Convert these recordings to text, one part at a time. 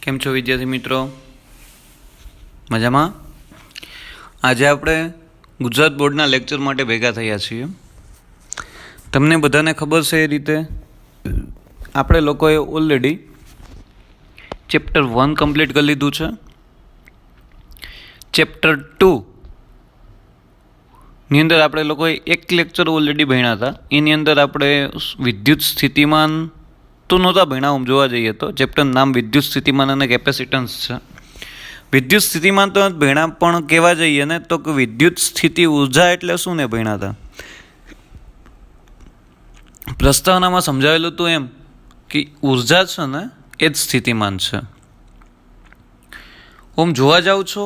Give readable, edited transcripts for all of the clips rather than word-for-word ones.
કેમ છો વિદ્યાર્થી મિત્રો? મજામાં? આજે આપણે ગુજરાત બોર્ડના લેક્ચર માટે ભેગા થયા છીએ. તમને બધાને ખબર છે એ રીતે આપણે લોકોએ ઓલરેડી ચેપ્ટર 1 કમ્પ્લીટ કરી લીધું છે. ચેપ્ટર 2 ની અંદર આપણે લોકોએ એક લેક્ચર ઓલરેડી ભણ્યા હતા. એની અંદર આપણે વિદ્યુત સ્થિતિમાન તો નહોતા ભણ્યા. આમ જોવા જઈએ તો ચેપ્ટરનું નામ વિદ્યુત સ્થિતિમાન અને કેપેસિટન્સ છે. વિદ્યુત સ્થિતિમાન તો ભણ્યા, પણ કહેવા જઈએ ને તો કે વિદ્યુત સ્થિતિ ઉર્જા એટલે શું ને ભણ્યા હતા. પ્રસ્તાવનામાં સમજાવેલું હતું એમ કે ઉર્જા છે ને એ જ સ્થિતિમાન છે. ઓમ જોવા જાઓ છો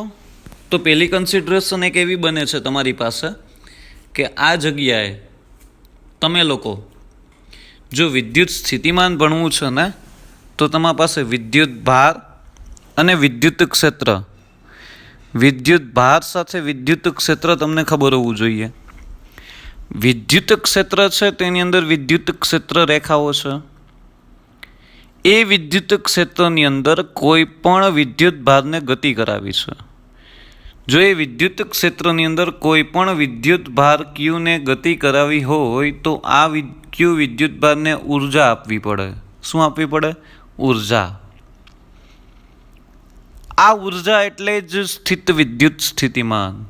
તો પહેલી કન્સિડરેશન એક એવી બને છે તમારી પાસે કે આ જગ્યાએ તમે લોકો જો વિદ્યુત સ્થિતિમાન ભણવું છે ને તો તમારી પાસે વિદ્યુત ભાર અને વિદ્યુત ક્ષેત્ર, વિદ્યુત ભાર સાથે વિદ્યુત ક્ષેત્ર તમને ખબર હોવું જોઈએ. વિદ્યુત ક્ષેત્ર છે તેની અંદર વિદ્યુત ક્ષેત્ર રેખાઓ છે. એ વિદ્યુત ક્ષેત્રની અંદર કોઈ પણ વિદ્યુત ભારને ગતિ કરાવી છે. જો એ વિદ્યુત ક્ષેત્રની અંદર કોઈ પણ વિદ્યુત ભાર ક્યુને ગતિ કરાવી હોય તો આ ક્યુ વિદ્યુત ભારને ઉર્જા આપવી પડે. શું આપવી પડે? ઉર્જા. આ ઉર્જા એટલે જ સ્થિત વિદ્યુત સ્થિતિમાન,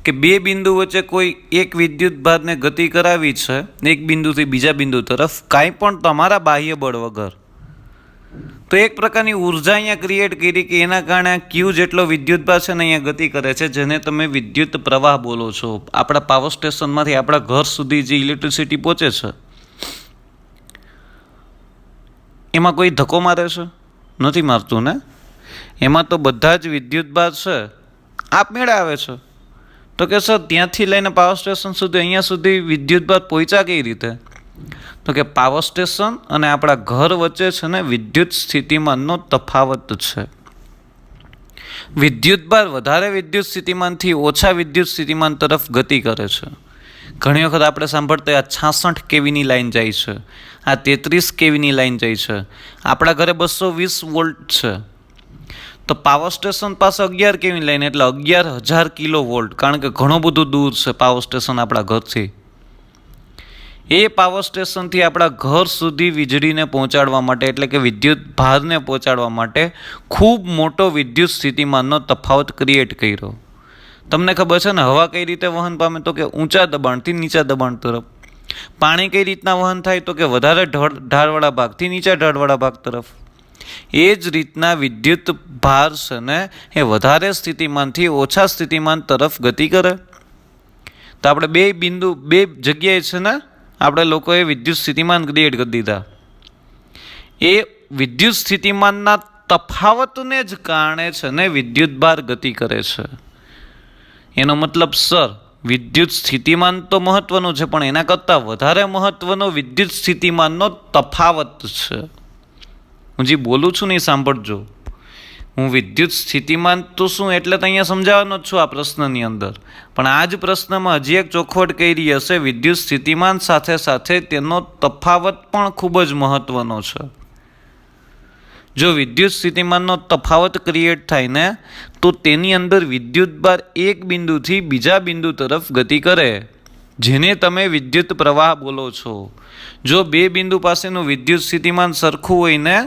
કે બે બિંદુ વચ્ચે કોઈ એક વિદ્યુત ભારને ગતિ કરાવી છે એક બિંદુથી બીજા બિંદુ તરફ, કાંઈ પણ તમારા બાહ્ય બળ વગર. તો એક પ્રકારની ઉર્જા અહીંયા ક્રિએટ કરી કે એના કારણે ક્યુ જેટલો વિદ્યુત ભાર છે ને અહીંયા ગતિ કરે છે, જેને તમે વિદ્યુત પ્રવાહ બોલો છો. આપણા પાવર સ્ટેશનમાંથી આપણા ઘર સુધી જે ઇલેક્ટ્રિસિટી પહોંચે છે એમાં કોઈ ધક્કો મારે છે? નથી મારતું ને. એમાં તો બધા જ વિદ્યુત ભાર છે આપમેળે આવે છે. તો કે સર ત્યાંથી લઈને પાવર સ્ટેશન સુધી અહીંયા સુધી વિદ્યુત ભાર પહોંચ્યા કઈ રીતે? તો કે પાવર સ્ટેશન અને આપણા ઘર વચ્ચે છે ને વિદ્યુત સ્થિતિમાનનો તફાવત છે. વિદ્યુત ભાર વધારે વિદ્યુત સ્થિતિમાનથી ઓછા વિદ્યુત સ્થિતિમાન તરફ ગતિ કરે છે. ઘણી વખત આપણે સાંભળતા આ 66 કેવીની લાઈન જાય છે, આ 33 કેવીની લાઈન જાય છે. આપણા ઘરે 220 વોલ્ટ છે તો પાવર સ્ટેશન પાસે 11 કેવીની લાઈન એટલે 11,000 કિલો વોલ્ટ, કારણ કે ઘણું બધું દૂર છે પાવર સ્ટેશન આપણા ઘરથી. એ પાવર સ્ટેશનથી આપણા ઘર સુધી વીજળીને પહોંચાડવા માટે એટલે કે વિદ્યુત ભારને પહોંચાડવા માટે ખૂબ મોટો વિદ્યુત સ્થિતિમાનનો તફાવત ક્રિએટ કર્યો. તમને ખબર છે ને હવા કઈ રીતે વહન પામે? તો કે ઊંચા દબાણથી નીચા દબાણ તરફ. પાણી કઈ રીતના વહન થાય? તો કે વધારે ઢાળવાળા ભાગથી નીચા ઢાળવાળા ભાગ તરફ. એ જ રીતના વિદ્યુત ભાર છે ને એ વધારે સ્થિતિમાનથી ઓછા સ્થિતિમાન તરફ ગતિ કરે. તો આપણે બે જગ્યાએ છે ને આપણે લોકોએ વિદ્યુત સ્થિતિમાન ક્રિએટ કરી દીધા. એ વિદ્યુત સ્થિતિમાનના તફાવતને જ કારણે છે ને વિદ્યુત ભાર ગતિ કરે છે. એનો મતલબ સર વિદ્યુત સ્થિતિમાન તો મહત્વનું છે, પણ એના કરતાં વધારે મહત્વનો વિદ્યુત સ્થિતિમાનનો તફાવત છે. હું જે બોલું છું ને એ સાંભળજો. હું વિદ્યુત સ્થિતિમાન તો શું એટલે તો અહીંયા સમજાવવાનો જ છું આ પ્રશ્નની અંદર, પણ આ જ પ્રશ્નમાં હજી એક ચોખવટ કરી હશે. વિદ્યુત સ્થિતિમાન સાથે સાથે તેનો તફાવત પણ ખૂબ જ મહત્વનો છે. જો વિદ્યુત સ્થિતિમાનનો તફાવત ક્રિએટ થાય ને તો તેની અંદર વિદ્યુત ભાર એક બિંદુથી બીજા બિંદુ તરફ ગતિ કરે, જેને તમે વિદ્યુત પ્રવાહ બોલો છો. જો બે બિંદુ પાસેનું વિદ્યુત સ્થિતિમાન સરખું હોય ને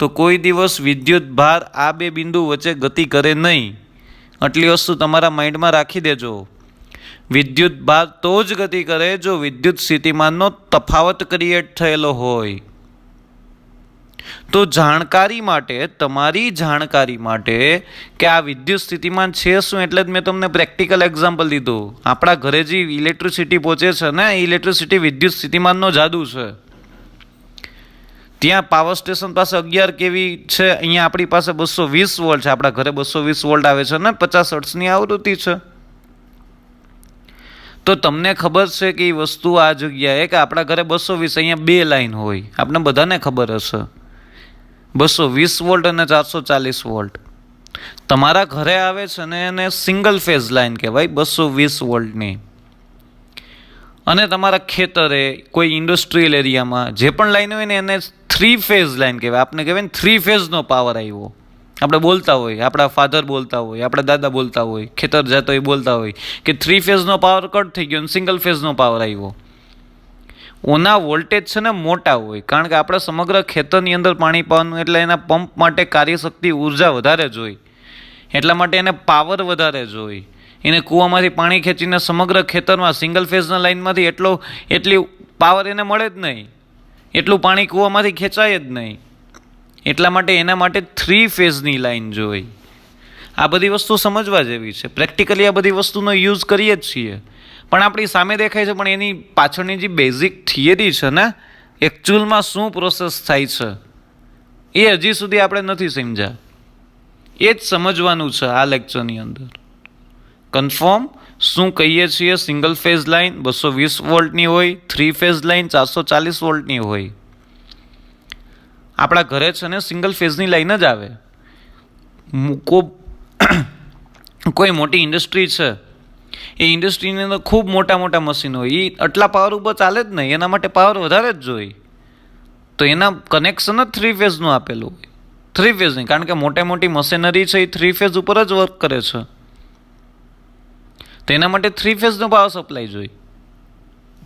તો કોઈ દિવસ વિદ્યુત ભાર આ બે બિંદુ વચ્ચે ગતિ કરે નહીં. આટલી વસ્તુ તમારા માઇન્ડમાં રાખી દેજો. વિદ્યુત ભાર તો જ ગતિ કરે જો વિદ્યુત સ્થિતિમાનનો તફાવત ક્રિએટ થયેલો હોય. તો જાણકારી માટે, તમારી જાણકારી માટે કે આ વિદ્યુત સ્થિતિમાન છે શું એટલે જ મેં તમને પ્રેક્ટિકલ એક્ઝામ્પલ દીધું. આપણા ઘરે જે ઇલેક્ટ્રિસિટી પહોંચે છે ને એ ઇલેક્ટ્રિસિટી વિદ્યુત સ્થિતિમાનનો જાદુ છે. ત્યાં પાવર સ્ટેશન પાસે 11 કેવી છે, અહીંયા આપણી પાસે 220 વોલ્ટ છે. આપણા ઘરે 220 વોલ્ટ આવે છે ને 50 હર્ટ્ઝની આવૃત્તિ છે. તો તમને ખબર છે કે એ વસ્તુ આ જગ્યાએ કે આપણા ઘરે 220, અહીંયા બે લાઈન હોય, આપણે બધાને ખબર હશે 220 વોલ્ટ અને 440 વોલ્ટ. તમારા ઘરે આવે છે ને એને સિંગલ ફેઝ લાઈન કહેવાય 220 વોલ્ટની. અને તમારા ખેતરે કોઈ ઇન્ડસ્ટ્રીયલ એરિયામાં જે પણ લાઈન હોય ને એને 3 ફેઝ લાઈન કહેવાય. આપણે કહેવાય ને 3 ફેઝનો પાવર આવ્યો. આપણે બોલતા હોય, આપણા ફાધર બોલતા હોય, આપણા દાદા બોલતા હોય, ખેતર જતો એ બોલતા હોય કે 3 ફેઝનો પાવર કટ થઈ ગયો અને સિંગલ ફેઝનો પાવર આવ્યો. ઓના વોલ્ટેજ છે ને મોટા હોય, કારણ કે આપણે સમગ્ર ખેતરની અંદર પાણી પાવાનું એટલે એના પંપ માટે કાર્યશક્તિ ઉર્જા વધારે જોઈએ, એટલા માટે એને પાવર વધારે જોઈએ. એને કૂવામાંથી પાણી ખેંચીને સમગ્ર ખેતરમાં સિંગલ ફેઝના લાઇનમાંથી એટલી પાવર એને મળે જ નહીં, એટલું પાણી કૂવામાંથી ખેંચાય જ નહીં. એટલા માટે એના માટે 3 ફેઝની લાઈન જોઈ. આ બધી વસ્તુ સમજવા જેવી છે. પ્રેક્ટિકલી આ બધી વસ્તુનો યુઝ કરીએ જ છીએ, પણ આપણી સામે દેખાય છે, પણ એની પાછળની જે બેઝિક થિયરી છે ને, એકચ્યુઅલમાં શું પ્રોસેસ થાય છે એ હજી સુધી આપણે નથી સમજ્યા. એ જ સમજવાનું છે આ લેક્ચરની અંદર. કન્ફર્મ શું કહીએ છીએ? સિંગલ ફેઝ લાઇન 220 વોલ્ટની હોય, 3 ફેઝ લાઇન 440 વોલ્ટની હોય. આપણા ઘરે છે ને સિંગલ ફેઝની લાઈન જ આવે. કોઈ મોટી ઇન્ડસ્ટ્રી છે, એ ઇન્ડસ્ટ્રીની અંદર ખૂબ મોટા મોટા મશીનો હોય, એ આટલા પાવર ઉપર ચાલે જ નહીં, એના માટે પાવર વધારે જ જોઈએ. તો એના કનેક્શન જ 3 ફેઝનું આપેલું હોય. 3 ફેઝની, કારણ કે મોટી મશીનરી છે એ 3 ફેઝ ઉપર જ વર્ક કરે છે. તો એના માટે 3 ફેઝનો પાવર સપ્લાય જોઈએ,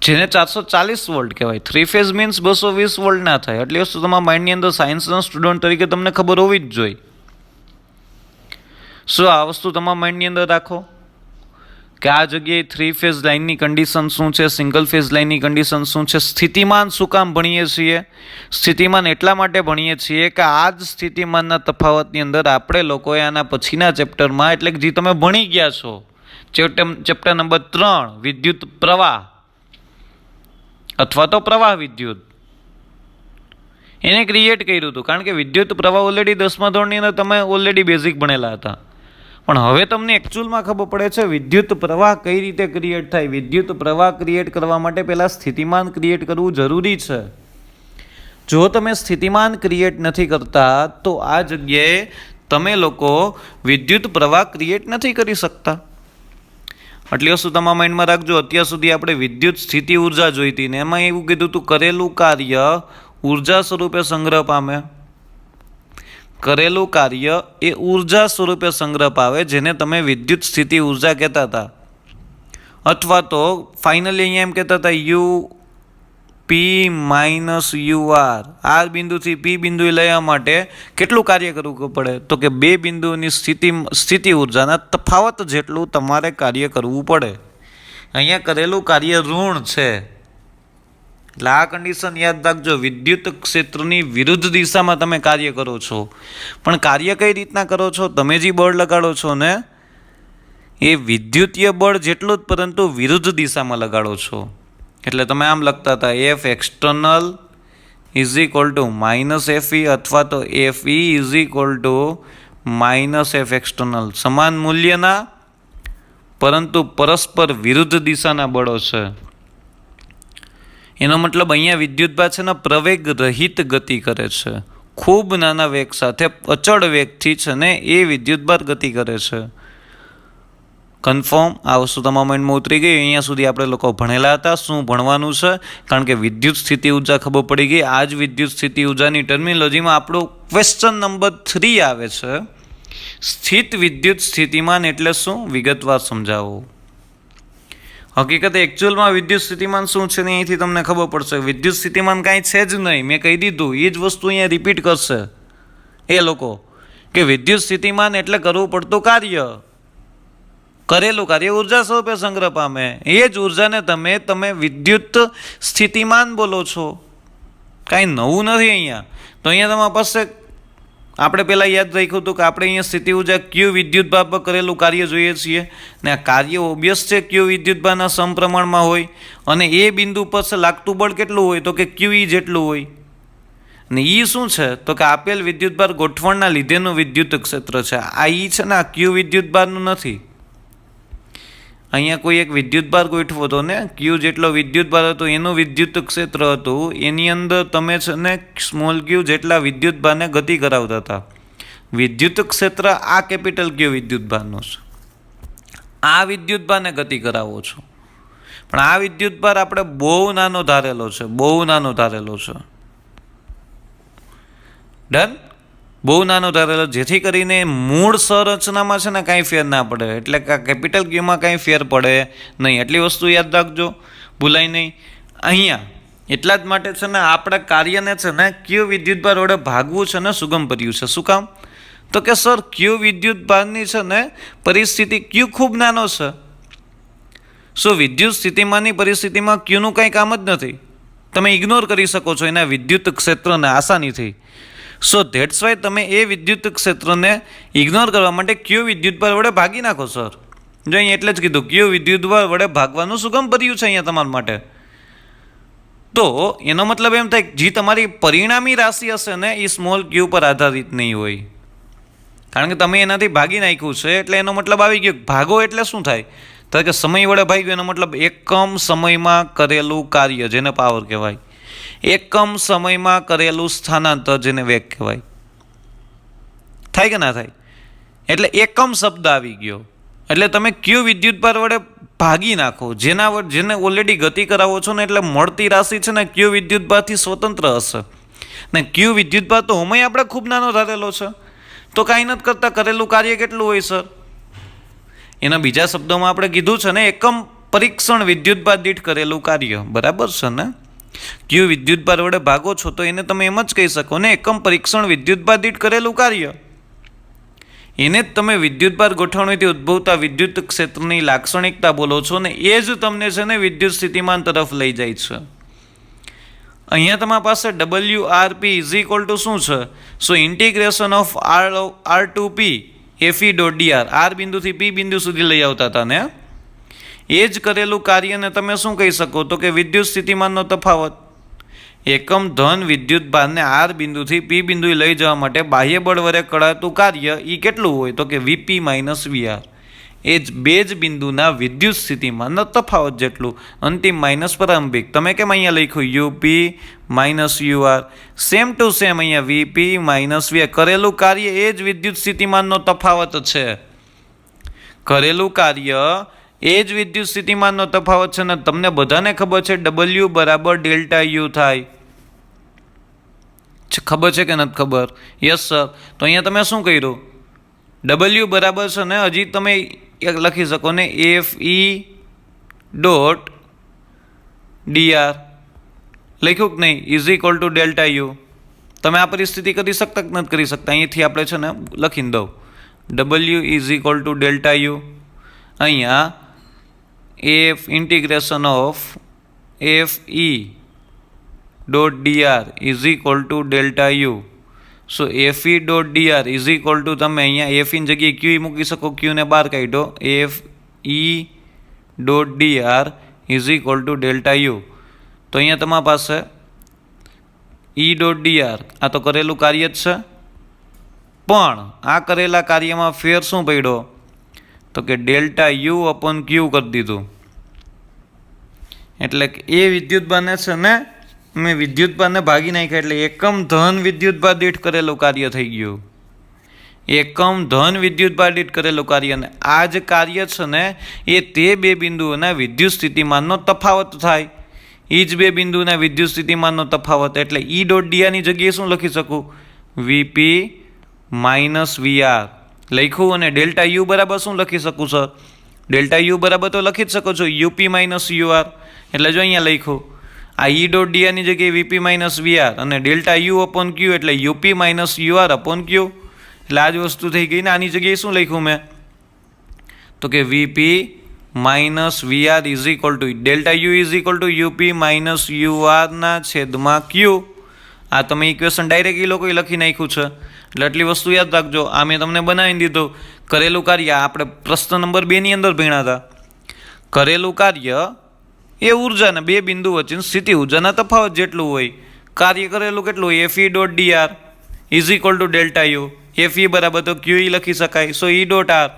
જેને 440 વોલ્ટ કહેવાય. 3 ફેઝ મીન્સ 220 વોલ્ટ ના થાય. એટલી વસ્તુ તમારા માઇન્ડની અંદર સાયન્સના સ્ટુડન્ટ તરીકે તમને ખબર હોવી જ જોઈએ. શું આ વસ્તુ તમારા માઇન્ડની અંદર રાખો કે આ જગ્યાએ 3 ફેઝ લાઇનની કન્ડિશન શું છે, સિંગલ ફેઝ લાઇનની કન્ડિશન શું છે. સ્થિતિમાન શું કામ ભણીએ છીએ? સ્થિતિમાન એટલા માટે ભણીએ છીએ કે આ જ સ્થિતિમાનના તફાવતની અંદર આપણે લોકોએ આના પછીના ચેપ્ટરમાં, એટલે કે જે તમે ભણી ગયા છો, ચેપ્ટર નંબર 3 વિદ્યુત પ્રવાહ અથવા તો પ્રવાહ વિદ્યુત, એને ક્રિએટ કર્યું હતું. કારણ કે વિદ્યુત પ્રવાહ ઓલરેડી 10મા ધોરણની અંદર તમે ઓલરેડી બેઝિક ભણેલા હતા, પણ હવે તમને એકચ્યુઅલમાં ખબર પડે છે વિદ્યુત પ્રવાહ કઈ રીતે ક્રિએટ થાય. વિદ્યુત પ્રવાહ ક્રિએટ કરવા માટે પહેલાં સ્થિતિમાન ક્રિએટ કરવું જરૂરી છે. જો તમે સ્થિતિમાન ક્રિએટ નથી કરતા તો આ જગ્યાએ તમે લોકો વિદ્યુત પ્રવાહ ક્રિએટ નથી કરી શકતા. એટલી વસ્તુ તમારા માઇન્ડમાં રાખજો. અત્યાર સુધી આપણે વિદ્યુત સ્થિતિ ઉર્જા જોઈતી ને એમાં એવું કીધું હતું કરેલું કાર્ય ઉર્જા સ્વરૂપે સંગ્રહ પામે. કરેલું કાર્ય એ ઉર્જા સ્વરૂપે સંગ્રહ પામે, જેને તમે વિદ્યુત સ્થિતિ ઉર્જા કહેતા હતા. અથવા તો ફાઇનલી અહીંયા એમ કહેતા હતા P-UR, આ બિંદુથી P બિંદુએ લેવા માટે કેટલું કાર્ય કરવું પડે? તો કે 2 બિંદુની સ્થિતિ ઉર્જાના તફાવત જેટલું તમારે કાર્ય કરવું પડે. અહીંયા કરેલું કાર્ય ઋણ છે, એટલે આ કન્ડિશન યાદ રાખજો. વિદ્યુત ક્ષેત્રની વિરુદ્ધ દિશામાં તમે કાર્ય કરો છો, પણ કાર્ય કઈ રીતના કરો છો? તમે જે બળ લગાડો છો ને એ વિદ્યુતીય બળ જેટલું જ, પરંતુ વિરુદ્ધ દિશામાં લગાડો છો. એટલે તમે આમ લખતા હતા F external is equal two -FE અથવા તો FE is equal two -F external. સમાન મૂલ્યના પરંતુ પરસ્પર વિરુદ્ધ દિશાના બળો છે. એનો મતલબ અહીંયા વિદ્યુતભાર છે ને પ્રવેગ રહિત ગતિ કરે છે. ખૂબ નાના વેગ સાથે અચળ વેગથી છે ને એ વિદ્યુતભાર ગતિ કરે છે. કન્ફર્મ આ વસ્તુ તમારા માઇન્ડમાં ઉતરી ગઈ. અહીંયા સુધી આપણે લોકો ભણેલા હતા. શું ભણવાનું છે? કારણ કે વિદ્યુત સ્થિતિ ઉર્જા ખબર પડી ગઈ. આ જ વિદ્યુત સ્થિતિ ઉર્જાની ટર્મિનોલોજીમાં આપણો ક્વેશ્ચન નંબર 3 આવે છે. સ્થિત વિદ્યુત સ્થિતિમાન એટલે શું? વિગતવાર સમજાવો. હકીકતે એકચ્યુઅલમાં વિદ્યુત સ્થિતિમાન શું છે ને અહીંથી તમને ખબર પડશે. વિદ્યુત સ્થિતિમાન કાંઈ છે જ નહીં. મેં કહી દીધું એ જ વસ્તુ અહીંયા રિપીટ કરશે એ લોકો કે વિદ્યુત સ્થિતિમાન એટલે કરવું પડતું કાર્ય. કરેલું કાર્ય ઉર્જા સ્વરૂપે સંગ્રહ પામે. એ જ ઉર્જાને તમે વિદ્યુત સ્થિતિમાન બોલો છો. કાંઈ નવું નથી અહીંયા. તો અહીંયા તમારા પાસે આપણે પહેલાં યાદ રાખ્યું હતું કે આપણે અહીંયા સ્થિતિ ઉર્જા ક્યુ વિદ્યુતભાર પર કરેલું કાર્ય જોઈએ છીએ ને આ કાર્ય ઓબ્વિયસ છે ક્યુ વિદ્યુતભારના સમપ્રમાણમાં હોય અને એ બિંદુ પર લાગતું બળ કેટલું હોય? તો કે ક્યુ ઈ જેટલું હોય. ને ઈ શું છે? તો કે આપેલ વિદ્યુતભાર ગોઠવણના લીધેનું વિદ્યુત ક્ષેત્ર છે. આ ઈ છે ને આ ક્યુ વિદ્યુતભારનું નથી. અહીંયા કોઈ એક વિદ્યુતભાર ગોઠવો હતો ને, ક્યુ જેટલો વિદ્યુતભાર હતો એનું વિદ્યુત ક્ષેત્ર હતું. એની અંદર તમે છે ને સ્મોલ ક્યુ જેટલા વિદ્યુતભારને ગતિ કરાવતા હતા. વિદ્યુત ક્ષેત્ર આ કેપિટલ ક્યુ વિદ્યુતભારનું છે. આ વિદ્યુતભારને ગતિ કરાવો છો, પણ આ વિદ્યુતભાર આપણે બહુ નાનો ધારેલો છે, બહુ નાનો ધારેલો છે. ડન? બહુ નાનો ધારેલો, જેથી કરીને મૂળ સંરચનામાં છે ને કાંઈ ફેર ના પડે, એટલે કે કેપિટલ ક્યુમાં કાંઈ ફેર પડે નહીં. એટલી વસ્તુ યાદ રાખજો, ભૂલાય નહીં. અહીંયા એટલા જ માટે છે ને આપણા કાર્યને છે ને ક્યુ વિદ્યુતભાર વડે ભાગવું છે ને સુગમ કર્યું છે. શું કામ? તો કે સર ક્યુ વિદ્યુતભારની છે ને પરિસ્થિતિ ક્યુ ખૂબ નાનો છે. શું વિદ્યુત સ્થિતિમાનની પરિસ્થિતિમાં ક્યુનું કંઈ કામ જ નથી, તમે ઇગ્નોર કરી શકો છો એના વિદ્યુત ક્ષેત્રને આસાનીથી. સો ધેટ્સ વાય તમે એ વિદ્યુત ક્ષેત્રને ઇગ્નોર કરવા માટે ક્યુ વિદ્યુતભાર વડે ભાગી નાખો સર. જો અહીં એટલે જ કીધું ક્યુ વિદ્યુતભાર વડે ભાગવાનું સુગમ કર્યું છે અહીંયા તમારા માટે. તો એનો મતલબ એમ થાય જે તમારી પરિણામી રાશિ હશે ને એ સ્મોલ ક્યુ પર આધારિત નહીં હોય, કારણ કે તમે એનાથી ભાગી નાખ્યું છે. એટલે એનો મતલબ આવી ગયો. ભાગો એટલે શું થાય? તો કે સમય વડે ભાગ્યો, એનો મતલબ એકમ સમયમાં કરેલું કાર્ય જેને પાવર કહેવાય, એકમ સમયમાં કરેલું સ્થાનાંતર જેને વેગ કહેવાય. થાય કે ના થાય? એટલે એકમ શબ્દ આવી ગયો. એટલે તમે ક્યુ વિદ્યુતભાર વડે ભાગી નાખો, જેને ઓલરેડી ગતિ કરાવો છો ને, એટલે મળતી રાશિ છે ને ક્યુ વિદ્યુતભારથી સ્વતંત્ર હશે. ને ક્યુ વિદ્યુતભાર તો હમણાં આપણે ખૂબ નાનો ધારેલો છે, તો કાંઈ નથી કરતા કરેલું કાર્ય કેટલું હોય સર? એના બીજા શબ્દોમાં આપણે કીધું છે ને એકમ પરીક્ષણ વિદ્યુતભાર દીઠ કરેલું કાર્ય, બરાબર છે ને? ક્યુ વિદ્યુતભાર વડે ભાગો છો તો એને તમે એમ જ કહી શકો ને એકમ પરીક્ષણ વિદ્યુતભાર દીઠ કરેલું કાર્ય. એને જ તમે વિદ્યુતભાર ગોઠવણીથી ઉદ્ભવતા વિદ્યુત ક્ષેત્રની લાક્ષણિકતા બોલો છો ને એ જ તમને છે ને વિદ્યુત સ્થિતિમાન તરફ લઈ જાય છે. અહીંયા તમારી પાસે WRP ઇઝ ઇક્વલ ટુ શું છે? So integration of R to P FE.dr, R બિંદુથી પી બિંદુ સુધી લઈ આવતા હતા ને, એ જ કરેલું કાર્યને તમે શું કહી શકો? તો કે વિદ્યુત સ્થિતિમાનનો તફાવત. એકમ ધન વિદ્યુત ભારને આર બિંદુથી પી બિંદુએ લઈ જવા માટે બાહ્ય બળ વડે કરાતું કાર્ય એ કેટલું હોય? તો કે VP માઇનસ VR. એ જ બે જ બિંદુના વિદ્યુત સ્થિતિમાનનો તફાવત જેટલું. અંતિમ માઇનસ પ્રારંભિક. તમે કેમ અહીંયા લખ્યું UP minus UR? Same to same અહીંયા VP માઇનસ VR. કરેલું કાર્ય એ જ વિદ્યુત સ્થિતિમાનનો તફાવત છે. કરેલું કાર્ય એ જ વિદ્યુત સ્થિતિમાનનો તફાવત છે ને તમને બધાને ખબર છે W બરાબર ડેલ્ટા U થાય. ખબર છે કે નથી ખબર? Yes sir. તો અહીંયા તમે શું કર્યું? W બરાબર છે ને હજી તમે એક લખી શકો ને FE.dr લખ્યું કે નહીં? Is equal to delta U. તમે આ પરિસ્થિતિ કરી શકતા કે નથી કરી શકતા? અહીંથી આપણે છે ને લખીને દઉં W is equal to delta U. અહીંયા F integration of FE.dr is equal to delta U. So FE.dr is equal two તમે અહીંયા F ની જગ્યાએ Q મૂકી શકો, Qને બહાર કાઢો. FE.dr is equal to delta U. તો અહીંયા તમારી પાસે E.dr આ તો કરેલું કાર્ય જ છે, પણ આ કરેલા કાર્યમાં ફેર શું પડ્યો? તો કે ડેલ્ટા U અપોન Q કરી દીધું. એટલે કે એ વિદ્યુતભારને છે ને મેં વિદ્યુતભારને ભાગી નાખ્યા, એટલે એકમ ધન વિદ્યુતભાર દીઠ કરેલું કાર્ય થઈ ગયું. એકમ ધન વિદ્યુતભાર દીઠ કરેલું કાર્ય. ને આ જ કાર્ય છે ને એ તે બે બિંદુઓના વિદ્યુત સ્થિતિમાનનો તફાવત થાય. એ જ બે બિંદુના વિદ્યુત સ્થિતિમાનનો તફાવત. એટલે E.dr ની જગ્યાએ શું લખી શકું? VP માઇનસ VR લખ્યું. અને ડેલ્ટા U બરાબર શું લખી શકું સર? ડેલ્ટા U બરાબર તો લખી જ શકો છો UP માઇનસ UR. એટલે જો અહીંયા લખ્યું આ E.dr ની જગ્યાએ VP માઇનસ VR અને ડેલ્ટા U અપોન Q એટલે UP minus UR upon Q. એટલે આ જ વસ્તુ થઈ ગઈ ને. આની જગ્યાએ શું લખ્યું મેં? તો કે VP minus VR is equal to delta U is equal two UP minus UR ના છેદમાં Q. આ તમે ઇક્વેશન ડાયરેક્ટ એ લોકોએ લખી નાખ્યું છે. એટલે આટલી વસ્તુ યાદ રાખજો. આ મેં તમને બનાવી દીધું. કરેલું કાર્ય આપણે પ્રશ્ન નંબર 2 ની અંદર ભણ્યા હતા. કરેલું કાર્ય એ ઉર્જાના બે બિંદુ વચ્ચેની સ્થિતિ ઉર્જાના તફાવત જેટલું હોય. કાર્ય કરેલું કેટલું હોય? FE.dr is equal to delta U. FE બરાબર તો QE લખી શકાય. સો E.r.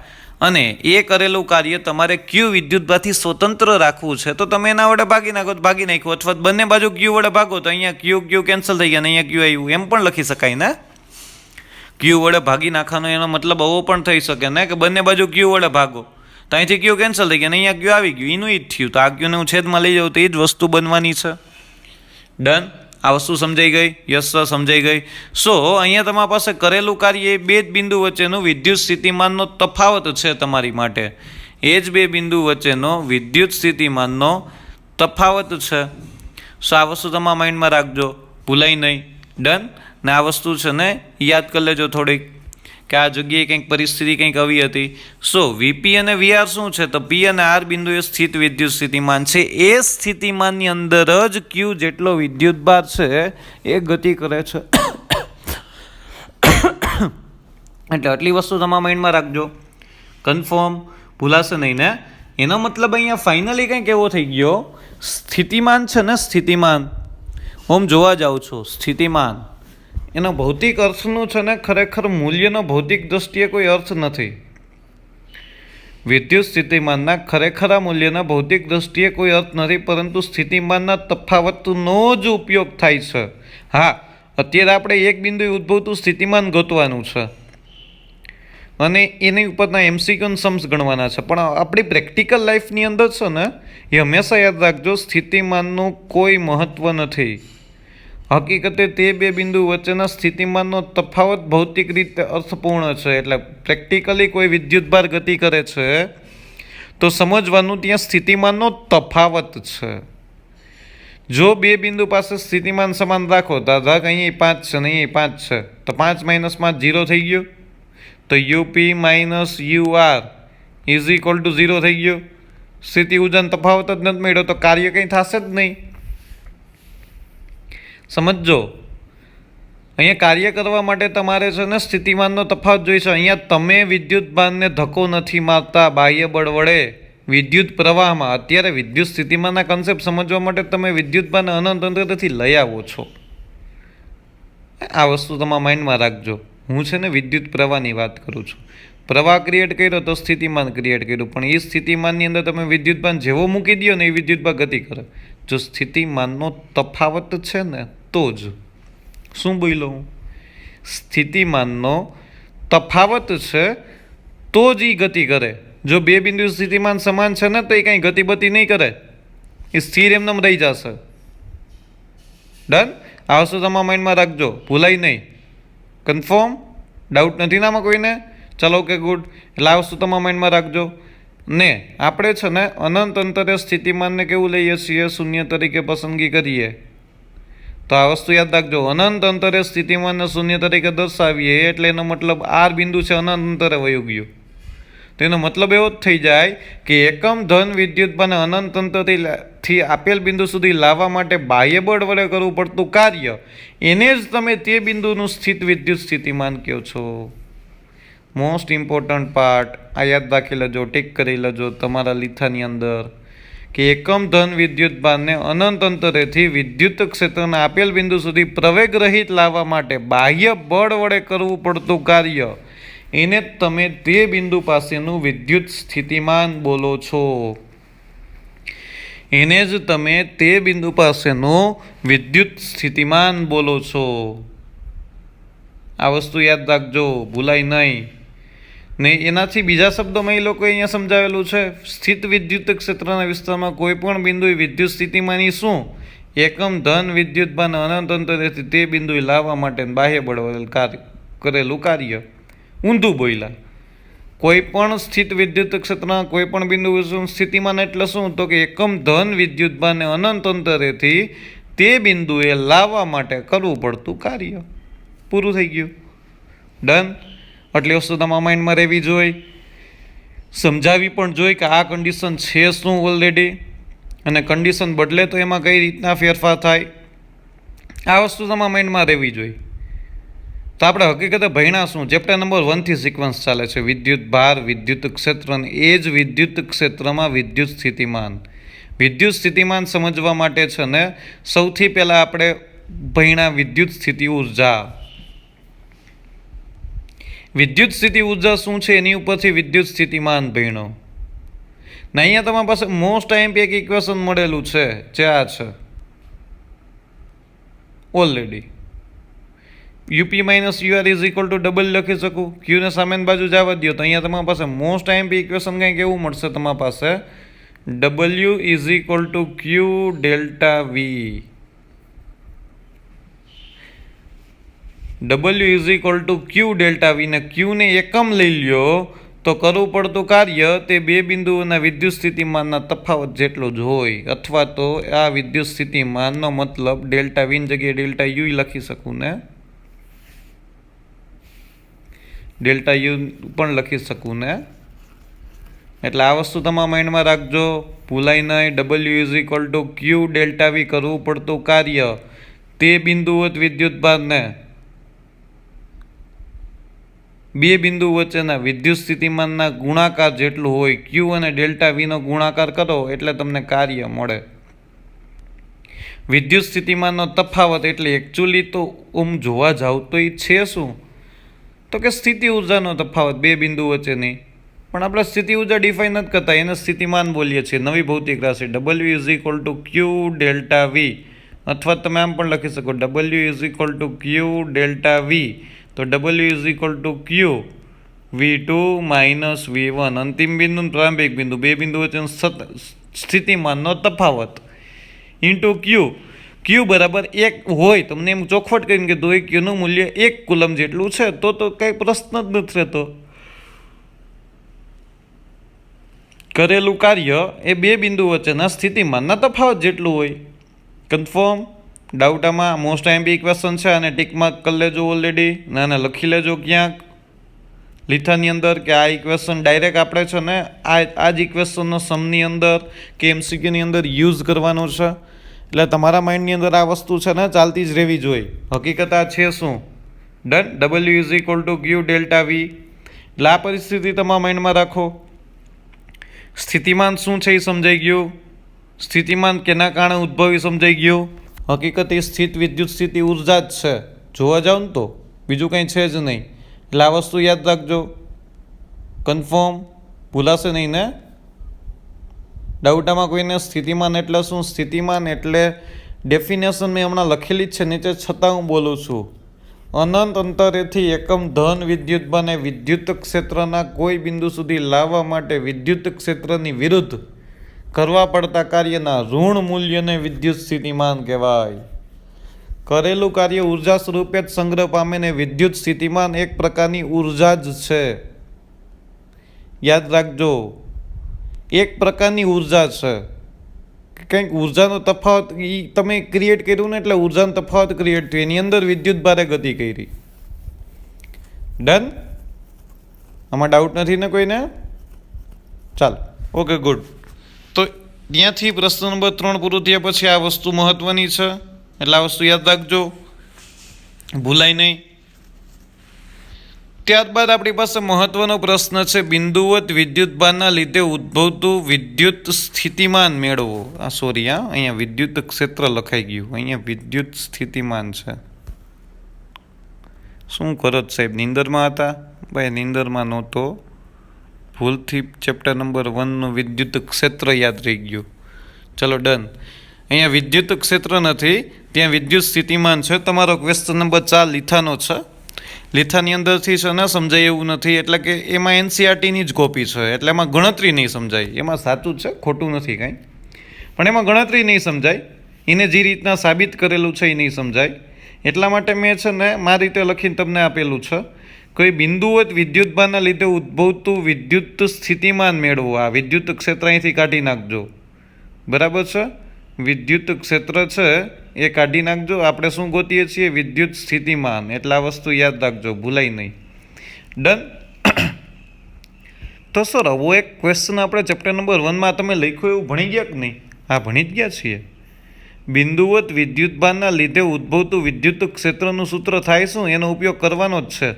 અને એ કરેલું કાર્ય તમારે Q વિદ્યુતભારથી સ્વતંત્ર રાખવું છે તો તમે એના વડે ભાગી નાખો તો ભાગી નાખો, અથવા બંને બાજુ Q વડે ભાગો તો અહીંયા Q કેન્સલ થઈ ગયા ને અહીંયા Q આવ્યું. એમ પણ લખી શકાય ને. Q વડે ભાગી નાખવાનો એનો મતલબ આવો પણ થઈ શકે ને કે બંને બાજુ Q વડે ભાગો તો અહીંથી Q કેન્સલ થઈ ગયા ને અહીંયા Q આવી ગયું. એનું જ થયું. તો આ Qને હું છેદમાં લઈ જાઉં તો એ જ વસ્તુ બનવાની છે. ડન. આ વસ્તુ સમજાઈ ગઈ? યસ સર, સમજાઈ ગઈ. સો અહીંયા તમારી પાસે કરેલું કાર્ય એ બે જ બિંદુ વચ્ચેનું વિદ્યુત સ્થિતિમાનનો તફાવત છે તમારી માટે. એ જ બે બિંદુ વચ્ચેનો વિદ્યુત સ્થિતિમાનનો તફાવત છે. સો આ વસ્તુ તમારા માઇન્ડમાં રાખજો, ભૂલાય નહીં. ડન. ને આ વસ્તુ છે ને યાદ કરી લેજો થોડીક, કે આ જગ્યાએ કંઈક પરિસ્થિતિ કંઈક આવી હતી. સો વીપી અને વીઆર શું છે? તો પી અને આર બિંદુએ સ્થિત વિદ્યુત સ્થિતિમાન છે. એ સ્થિતિમાનની અંદર જ ક્યુ જેટલો વિદ્યુતભાર છે એ ગતિ કરે છે. એટલે આટલી વસ્તુ તમારા માઇન્ડમાં રાખજો, કન્ફર્મ, ભૂલાશે નહીં ને. એનો મતલબ અહીંયા ફાઇનલી કંઈક એવો થઈ ગયો, સ્થિતિમાન છે ને, સ્થિતિમાન ઓમ જોવા જાઉં છું, સ્થિતિમાન એનો ભૌતિક અર્થનું છે ને ખરેખર મૂલ્યનો ભૌતિક દ્રષ્ટિએ કોઈ અર્થ નથી. વિદ્યુત સ્થિતિમાનના ખરેખર મૂલ્યના ભૌતિક દ્રષ્ટિએ કોઈ અર્થ નથી, પરંતુ સ્થિતિમાનના તફાવતનો જ ઉપયોગ થાય છે. હા, અત્યારે આપણે એક બિંદુએ ઉદ્ભવતું સ્થિતિમાન ગોતવાનું છે અને એની ઉપરના એમસીક્યુ સમ્સ ગણવાના છે. પણ આપણી પ્રેક્ટિકલ લાઈફની અંદર છે ને એ હંમેશા યાદ રાખજો, સ્થિતિમાનનું કોઈ મહત્ત્વ નથી. હકીકતે તે બે બિંદુ વચ્ચેના સ્થિતિમાનનો તફાવત ભૌતિક રીતે અર્થપૂર્ણ છે. એટલે પ્રેક્ટિકલી કોઈ વિદ્યુતભાર ગતિ કરે છે તો સમજવાનું ત્યાં સ્થિતિમાનનો તફાવત છે. જો બે બિંદુ પાસે સ્થિતિમાન સમાન રાખો, તો ધાક અહીં 5 છે ને અહીં 5 છે, તો 5 - 5 0 થઈ ગયો. તો UP minus UR is equal two 0 થઈ ગયો. સ્થિતિ ઉર્જાનો તફાવત જ નથી મળ્યો તો કાર્ય કંઈ થશે જ નહીં. સમજો, અહીંયા કાર્ય કરવા માટે તમારે છે ને સ્થિતિમાનનો તફાવત જોઈશે. અહીંયા તમે વિદ્યુતભારને ધક્કો નથી મારતા બાહ્ય બળ વડે વિદ્યુત પ્રવાહમાં. અત્યારે વિદ્યુત સ્થિતિમાનના કન્સેપ્ટ સમજવા માટે તમે વિદ્યુતભારને અનંત અંતરથી લઈ આવો છો. આ વસ્તુ તમારા માઇન્ડમાં રાખજો. હું છે ને વિદ્યુત પ્રવાહની વાત કરું છું. પ્રવાહ ક્રિએટ કર્યો તો સ્થિતિમાન ક્રિએટ કર્યું, પણ એ સ્થિતિમાનની અંદર તમે વિદ્યુતભાર જેવો મૂકી દો ને એ વિદ્યુતભાર ગતિ કરે. જો સ્થિતિમાનનો તફાવત છે ને તો જ, શું બોલ્યો હું? સ્થિતિમાનનો તફાવત છે તો જ એ ગતિ કરે. જો બે બિંદુ સ્થિતિમાન સમાન છે ને તો એ કાંઈ ગતિબતિ નહીં કરે, એ સ્થિર એમને રહી જશે. ડન. આ વસ્તુ તમારા માઇન્ડમાં રાખજો, ભૂલાય નહીં. કન્ફર્મ? ડાઉટ નથી ને આમાં કોઈને? ચલો, ઓકે, ગુડ. એટલે આ વસ્તુ તમારા માઇન્ડમાં રાખજો. ને આપણે છે ને અનંત અંતરે સ્થિતિમાનને કેવું લઈએ છીએ? શૂન્ય તરીકે પસંદગી કરીએ. તો આ વસ્તુ યાદ રાખજો, અનંત અંતરે સ્થિતિમાનને શૂન્ય તરીકે દર્શાવીએ એટલે એનો મતલબ આર બિંદુ છે અનંત અંતરે વયું ગયું. તો એનો મતલબ એવો જ થઈ જાય કે એકમ ધન વિદ્યુતભારને અનંત અંતરથી આપેલ બિંદુ સુધી લાવવા માટે બાહ્ય બળ વડે કરવું પડતું કાર્ય, એને જ તમે તે બિંદુનું સ્થિત વિદ્યુત સ્થિતિમાન કહો છો. મોસ્ટ ઇમ્પોર્ટન્ટ પાર્ટ આ યાદ રાખી લેજો, ટીક કરી લેજો તમારા લીથાની અંદર, કે એકમ ધન વિદ્યુતભારને અનંત અંતરેથી વિદ્યુત ક્ષેત્રના આપેલ બિંદુ સુધી પ્રવેગ રહિત લાવવા માટે બાહ્ય બળ વડે કરવું પડતું કાર્ય, એને તમે તે બિંદુ પાસેનું વિદ્યુત સ્થિતિમાન બોલો છો. એને જ તમે તે બિંદુ પાસેનું વિદ્યુત સ્થિતિમાન બોલો છો. આ વસ્તુ યાદ રાખજો, ભૂલાય નહીં. ને એનાથી બીજા શબ્દોમાં એ લોકોએ અહીંયા સમજાવેલું છે, સ્થિત વિદ્યુત ક્ષેત્રના વિસ્તારમાં કોઈ પણ બિંદુએ વિદ્યુત સ્થિતિમાની શું? એકમ ધન વિદ્યુતભારને અનંત અંતરેથી તે બિંદુએ લાવવા માટે બાહ્ય બળ વડે કરેલું કાર્ય. ઊંધું બોલ્યા. કોઈ પણ સ્થિત વિદ્યુત ક્ષેત્રના કોઈ પણ બિંદુ સ્થિતિમાન એટલે શું? તો કે એકમ ધન વિદ્યુતભારને અનંત અંતરેથી તે બિંદુએ લાવવા માટે કરવું પડતું કાર્ય. પૂરું થઈ ગયું. ડન. આટલી વસ્તુ તમારા માઇન્ડમાં રહેવી જોઈએ, સમજાવી પણ જોઈએ કે આ કન્ડિશન છે શું ઓલરેડી, અને કન્ડિશન બદલે તો એમાં કઈ રીતના ફેરફાર થાય. આ વસ્તુ તમારા માઇન્ડમાં રહેવી જોઈએ. તો આપણે હકીકતે ભણ્યા શું? ચેપ્ટર નંબર 1 થી સિક્વન્સ ચાલે છે, વિદ્યુત ભાર, વિદ્યુત ક્ષેત્ર, એ જ વિદ્યુત ક્ષેત્રમાં વિદ્યુત સ્થિતિમાન. વિદ્યુત સ્થિતિમાન સમજવા માટે છે ને સૌથી પહેલાં આપણે ભણ્યા વિદ્યુત સ્થિતિ ઉર્જા. વિદ્યુત સ્થિતિ ઉર્જા શું છે એની ઉપરથી વિદ્યુત સ્થિતિમાન ભણ્યો. ને અહીંયા તમારી પાસે મોસ્ટ આઈએમપી એક ઇક્વેશન મળેલું છે, જે આ છે already. UP minus UR is equal two double લખી શકું, ક્યુને સામેની બાજુ જવા દો તો અહીંયા તમારી પાસે મોસ્ટ આઈએમપી ઇક્વેશન કંઈક એવું મળશે તમારી પાસે, W is equal to Q delta V. W is equal to Q delta V ને ક્યુને એકમ લઈ લ્યો તો કરવું પડતું કાર્ય તે બે બિંદુઓના વિદ્યુત સ્થિતિમાનના તફાવત જેટલું જ હોય, અથવા તો આ વિદ્યુત સ્થિતિમાનનો મતલબ ડેલ્ટા વીની જગ્યાએ ડેલ્ટા યુ લખી શકું ને, ડેલ્ટા યુ પણ લખી શકું ને. એટલે આ વસ્તુ તમારા માઇન્ડમાં રાખજો, ભૂલાય નહીં. W is equal to Q delta V કરવું પડતું કાર્ય તે બિંદુવત વિદ્યુતભારને બે બિંદુ વચ્ચેના વિદ્યુત સ્થિતિમાનના ગુણાકાર જેટલું હોય. ક્યુ અને ડેલ્ટા વીનો ગુણાકાર કરો એટલે તમને કાર્ય મળે. વિદ્યુત સ્થિતિમાનનો તફાવત એટલે એકચ્યુઅલી તો જોવા જાવ તો એ છે શું, તો કે સ્થિતિ ઉર્જાનો તફાવત બે બિંદુ વચ્ચેની. પણ આપણે સ્થિતિ ઉર્જા ડિફાઇન નથી કરતા, એને સ્થિતિમાન બોલીએ છીએ. નવી ભૌતિક રાશિ W is equal to Q delta V, અથવા તમે આમ પણ લખી શકો W is equal to Q delta V. તો W is equal to q V2 minus V1, અંતિમ બિંદુ પ્રારંભિક બિંદુ બે બિંદુ વચ્ચેનો સ્થિતિમાનનો તફાવત ઇન્ટુ ક્યુ. ક્યુ બરાબર 1 હોય, તમને એમ ચોખવટ કરીને કીધું હોય ક્યુનું મૂલ્ય 1 કુલમ જેટલું છે તો કંઈ પ્રશ્ન જ નથી રહેતો. કરેલું કાર્ય એ બે બિંદુ વચ્ચેના સ્થિતિમાનના તફાવત જેટલું હોય. કન્ફર્મ? ડાઉટ આમાં? મોસ્ટ આઈએમપી ઇક્વેશન છે, અને ટિક માર્ક કરી લેજો ઓલરેડી, અને લખી લેજો ક્યાંક લીથાની અંદર કે આ ઇક્વેશન ડાયરેક્ટ આપણે છે ને આ જ ઇક્વેશનનો સમની અંદર કે એમસીક્યુની અંદર યુઝ કરવાનો છે. એટલે તમારા માઇન્ડની અંદર આ વસ્તુ છે ને ચાલતી જ રહેવી જોઈએ. હકીકત આ છે શું? Done. W is equal to Q delta V. એટલે આ પરિસ્થિતિ તમારા માઇન્ડમાં રાખો. સ્થિતિમાન શું છે એ સમજાઈ ગયું. સ્થિતિમાન કેના કારણે ઉદ્ભવી સમજાઈ ગયું. હકીકત એ સ્થિત વિદ્યુત સ્થિતિ ઉર્જા જ છે, જોવા જાવ ને તો બીજું કંઈ છે જ નહીં. એટલે આ વસ્તુ યાદ રાખજો. કન્ફર્મ? ભૂલાશે નહીં ને? ડાઉટામાં કોઈને? સ્થિતિમાન એટલે શું? સ્થિતિમાન એટલે ડેફિનેશન મેં હમણાં લખેલી જ છે નીચે, છતાં હું બોલું છું. અનંત અંતરેથી એકમ ધન વિદ્યુતભારને વિદ્યુત ક્ષેત્રના કોઈ બિંદુ સુધી લાવવા માટે વિદ્યુત ક્ષેત્રની વિરુદ્ધ કરવા પડતા કાર્યના ઋણ મૂલ્યને વિદ્યુત સ્થિતિમાન કહેવાય. કરેલું કાર્ય ઉર્જા સ્વરૂપે જ સંગ્રહ પામે ને વિદ્યુત સ્થિતિમાન એક પ્રકારની ઉર્જા જ છે. યાદ રાખજો, એક પ્રકારની ઉર્જા છે. કંઈક ઉર્જાનો તફાવત એ તમે ક્રિએટ કર્યું ને, એટલે ઉર્જાનો તફાવત ક્રિએટ થયો, એની અંદર વિદ્યુત ભારે ગતિ કરી. ડન? આમાં ડાઉટ નથી ને કોઈને? ચાલો, ઓકે, ગુડ. તો ત્યાંથી પ્રશ્ન નંબર 3 પૂરું થયા પછી આ વસ્તુ મહત્વની છે, એટલે આ વસ્તુ યાદ રાખજો, ભૂલાય નહીં. ત્યારબાદ આપણી પાસે મહત્વનો પ્રશ્ન છે, બિંદુવત વિદ્યુતભારના લીધે ઉદ્ભવતું વિદ્યુત સ્થિતિમાન મેળવો. અહીંયા વિદ્યુત ક્ષેત્ર લખાઈ ગયું, અહીંયા વિદ્યુત સ્થિતિમાન છે. શું કરો સાહેબ, નીંદરમાં હતા? ભાઈ નીંદરમાં નહોતો, ભૂલથી ચેપ્ટર નંબર 1નું વિદ્યુત ક્ષેત્ર યાદ રહી ગયું. ચલો ડન. અહીંયા વિદ્યુત ક્ષેત્ર નથી, ત્યાં વિદ્યુત સ્થિતિમાન છે. તમારો ક્વેશ્ચન નંબર 4 લીથાનો છે. લીથાની અંદરથી છે ને સમજાય એવું નથી, એટલે કે એમાં એનસીઆરટીની જ કોપી છે, એટલે એમાં ગણતરી નહીં સમજાય. એમાં સાચું જ છે, ખોટું નથી કાંઈ, પણ એમાં ગણતરી નહીં સમજાય. એને જે રીતના સાબિત કરેલું છે એ નહીં સમજાય. એટલા માટે મેં છે ને મારી રીતે લખીને તમને આપેલું છે. કોઈ બિંદુવત વિદ્યુતભારના લીધે ઉદ્ભવતું વિદ્યુત સ્થિતિમાન મેળવવું. આ વિદ્યુત ક્ષેત્ર અહીંથી કાઢી નાખજો, બરાબર છે? વિદ્યુત ક્ષેત્ર છે એ કાઢી નાખજો. આપણે શું ગોતીએ છીએ? વિદ્યુત સ્થિતિમાન. એટલે આ વસ્તુ યાદ રાખજો, ભૂલાય નહીં. ડન. તો સર આવો એક ક્વેશ્ચન આપણે ચેપ્ટર નંબર 1માં તમે લખ્યું એવું ભણી ગયા કે નહીં? હા, ભણી જ ગયા છીએ. બિંદુવત વિદ્યુતભારના લીધે ઉદ્ભવતું વિદ્યુત ક્ષેત્રનું સૂત્ર થાય શું? એનો ઉપયોગ કરવાનો જ છે.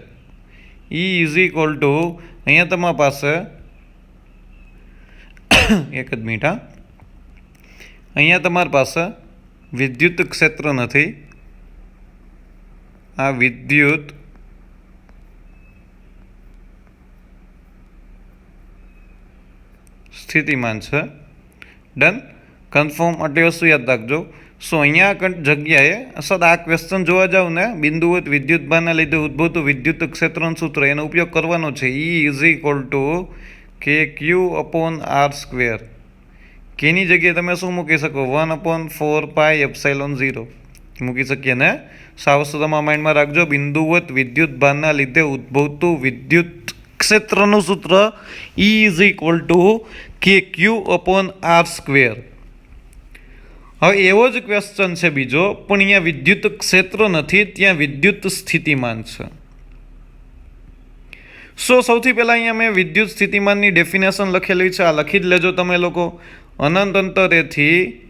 E ઇઝ ઇક્વલ ટુ, અહીંયા તમારા પાસે એક જ મિનિટ, હા, અહીંયા તમારી પાસે વિદ્યુત ક્ષેત્ર નથી, આ વિદ્યુત સ્થિતિમાન છે. ડન? કન્ફર્મ? આટલી વસ્તુ યાદ રાખજો. સો અહીંયા જગ્યાએ સર આ ક્વેશ્ચન જોવા જાવ ને, બિંદુવત વિદ્યુતભારના લીધે ઉદ્ભવતું વિદ્યુત ક્ષેત્રનું સૂત્ર, એનો ઉપયોગ કરવાનો છે. E is equal two KQ/R². કેની જગ્યાએ તમે શું મૂકી શકો? 1/4πε0. મૂકી શકીએ ને. આ વસ્તુ તમારા માઇન્ડમાં રાખજો. બિંદુવત વિદ્યુત ભારના લીધે ઉદ્ભવતું વિદ્યુત ક્ષેત્રનું સૂત્ર E is equal two KQ/R². હવે એવો જ ક્વેશ્ચન છે બીજો, પણ અહીંયા વિદ્યુત ક્ષેત્ર નથી, ત્યાં વિદ્યુત સ્થિતિમાન છે. સૌથી પહેલાં અહીંયા મેં વિદ્યુત સ્થિતિમાનની ડેફિનેશન લખેલી છે, આ લખી જ લેજો તમે લોકો. અનંત અંતરેથી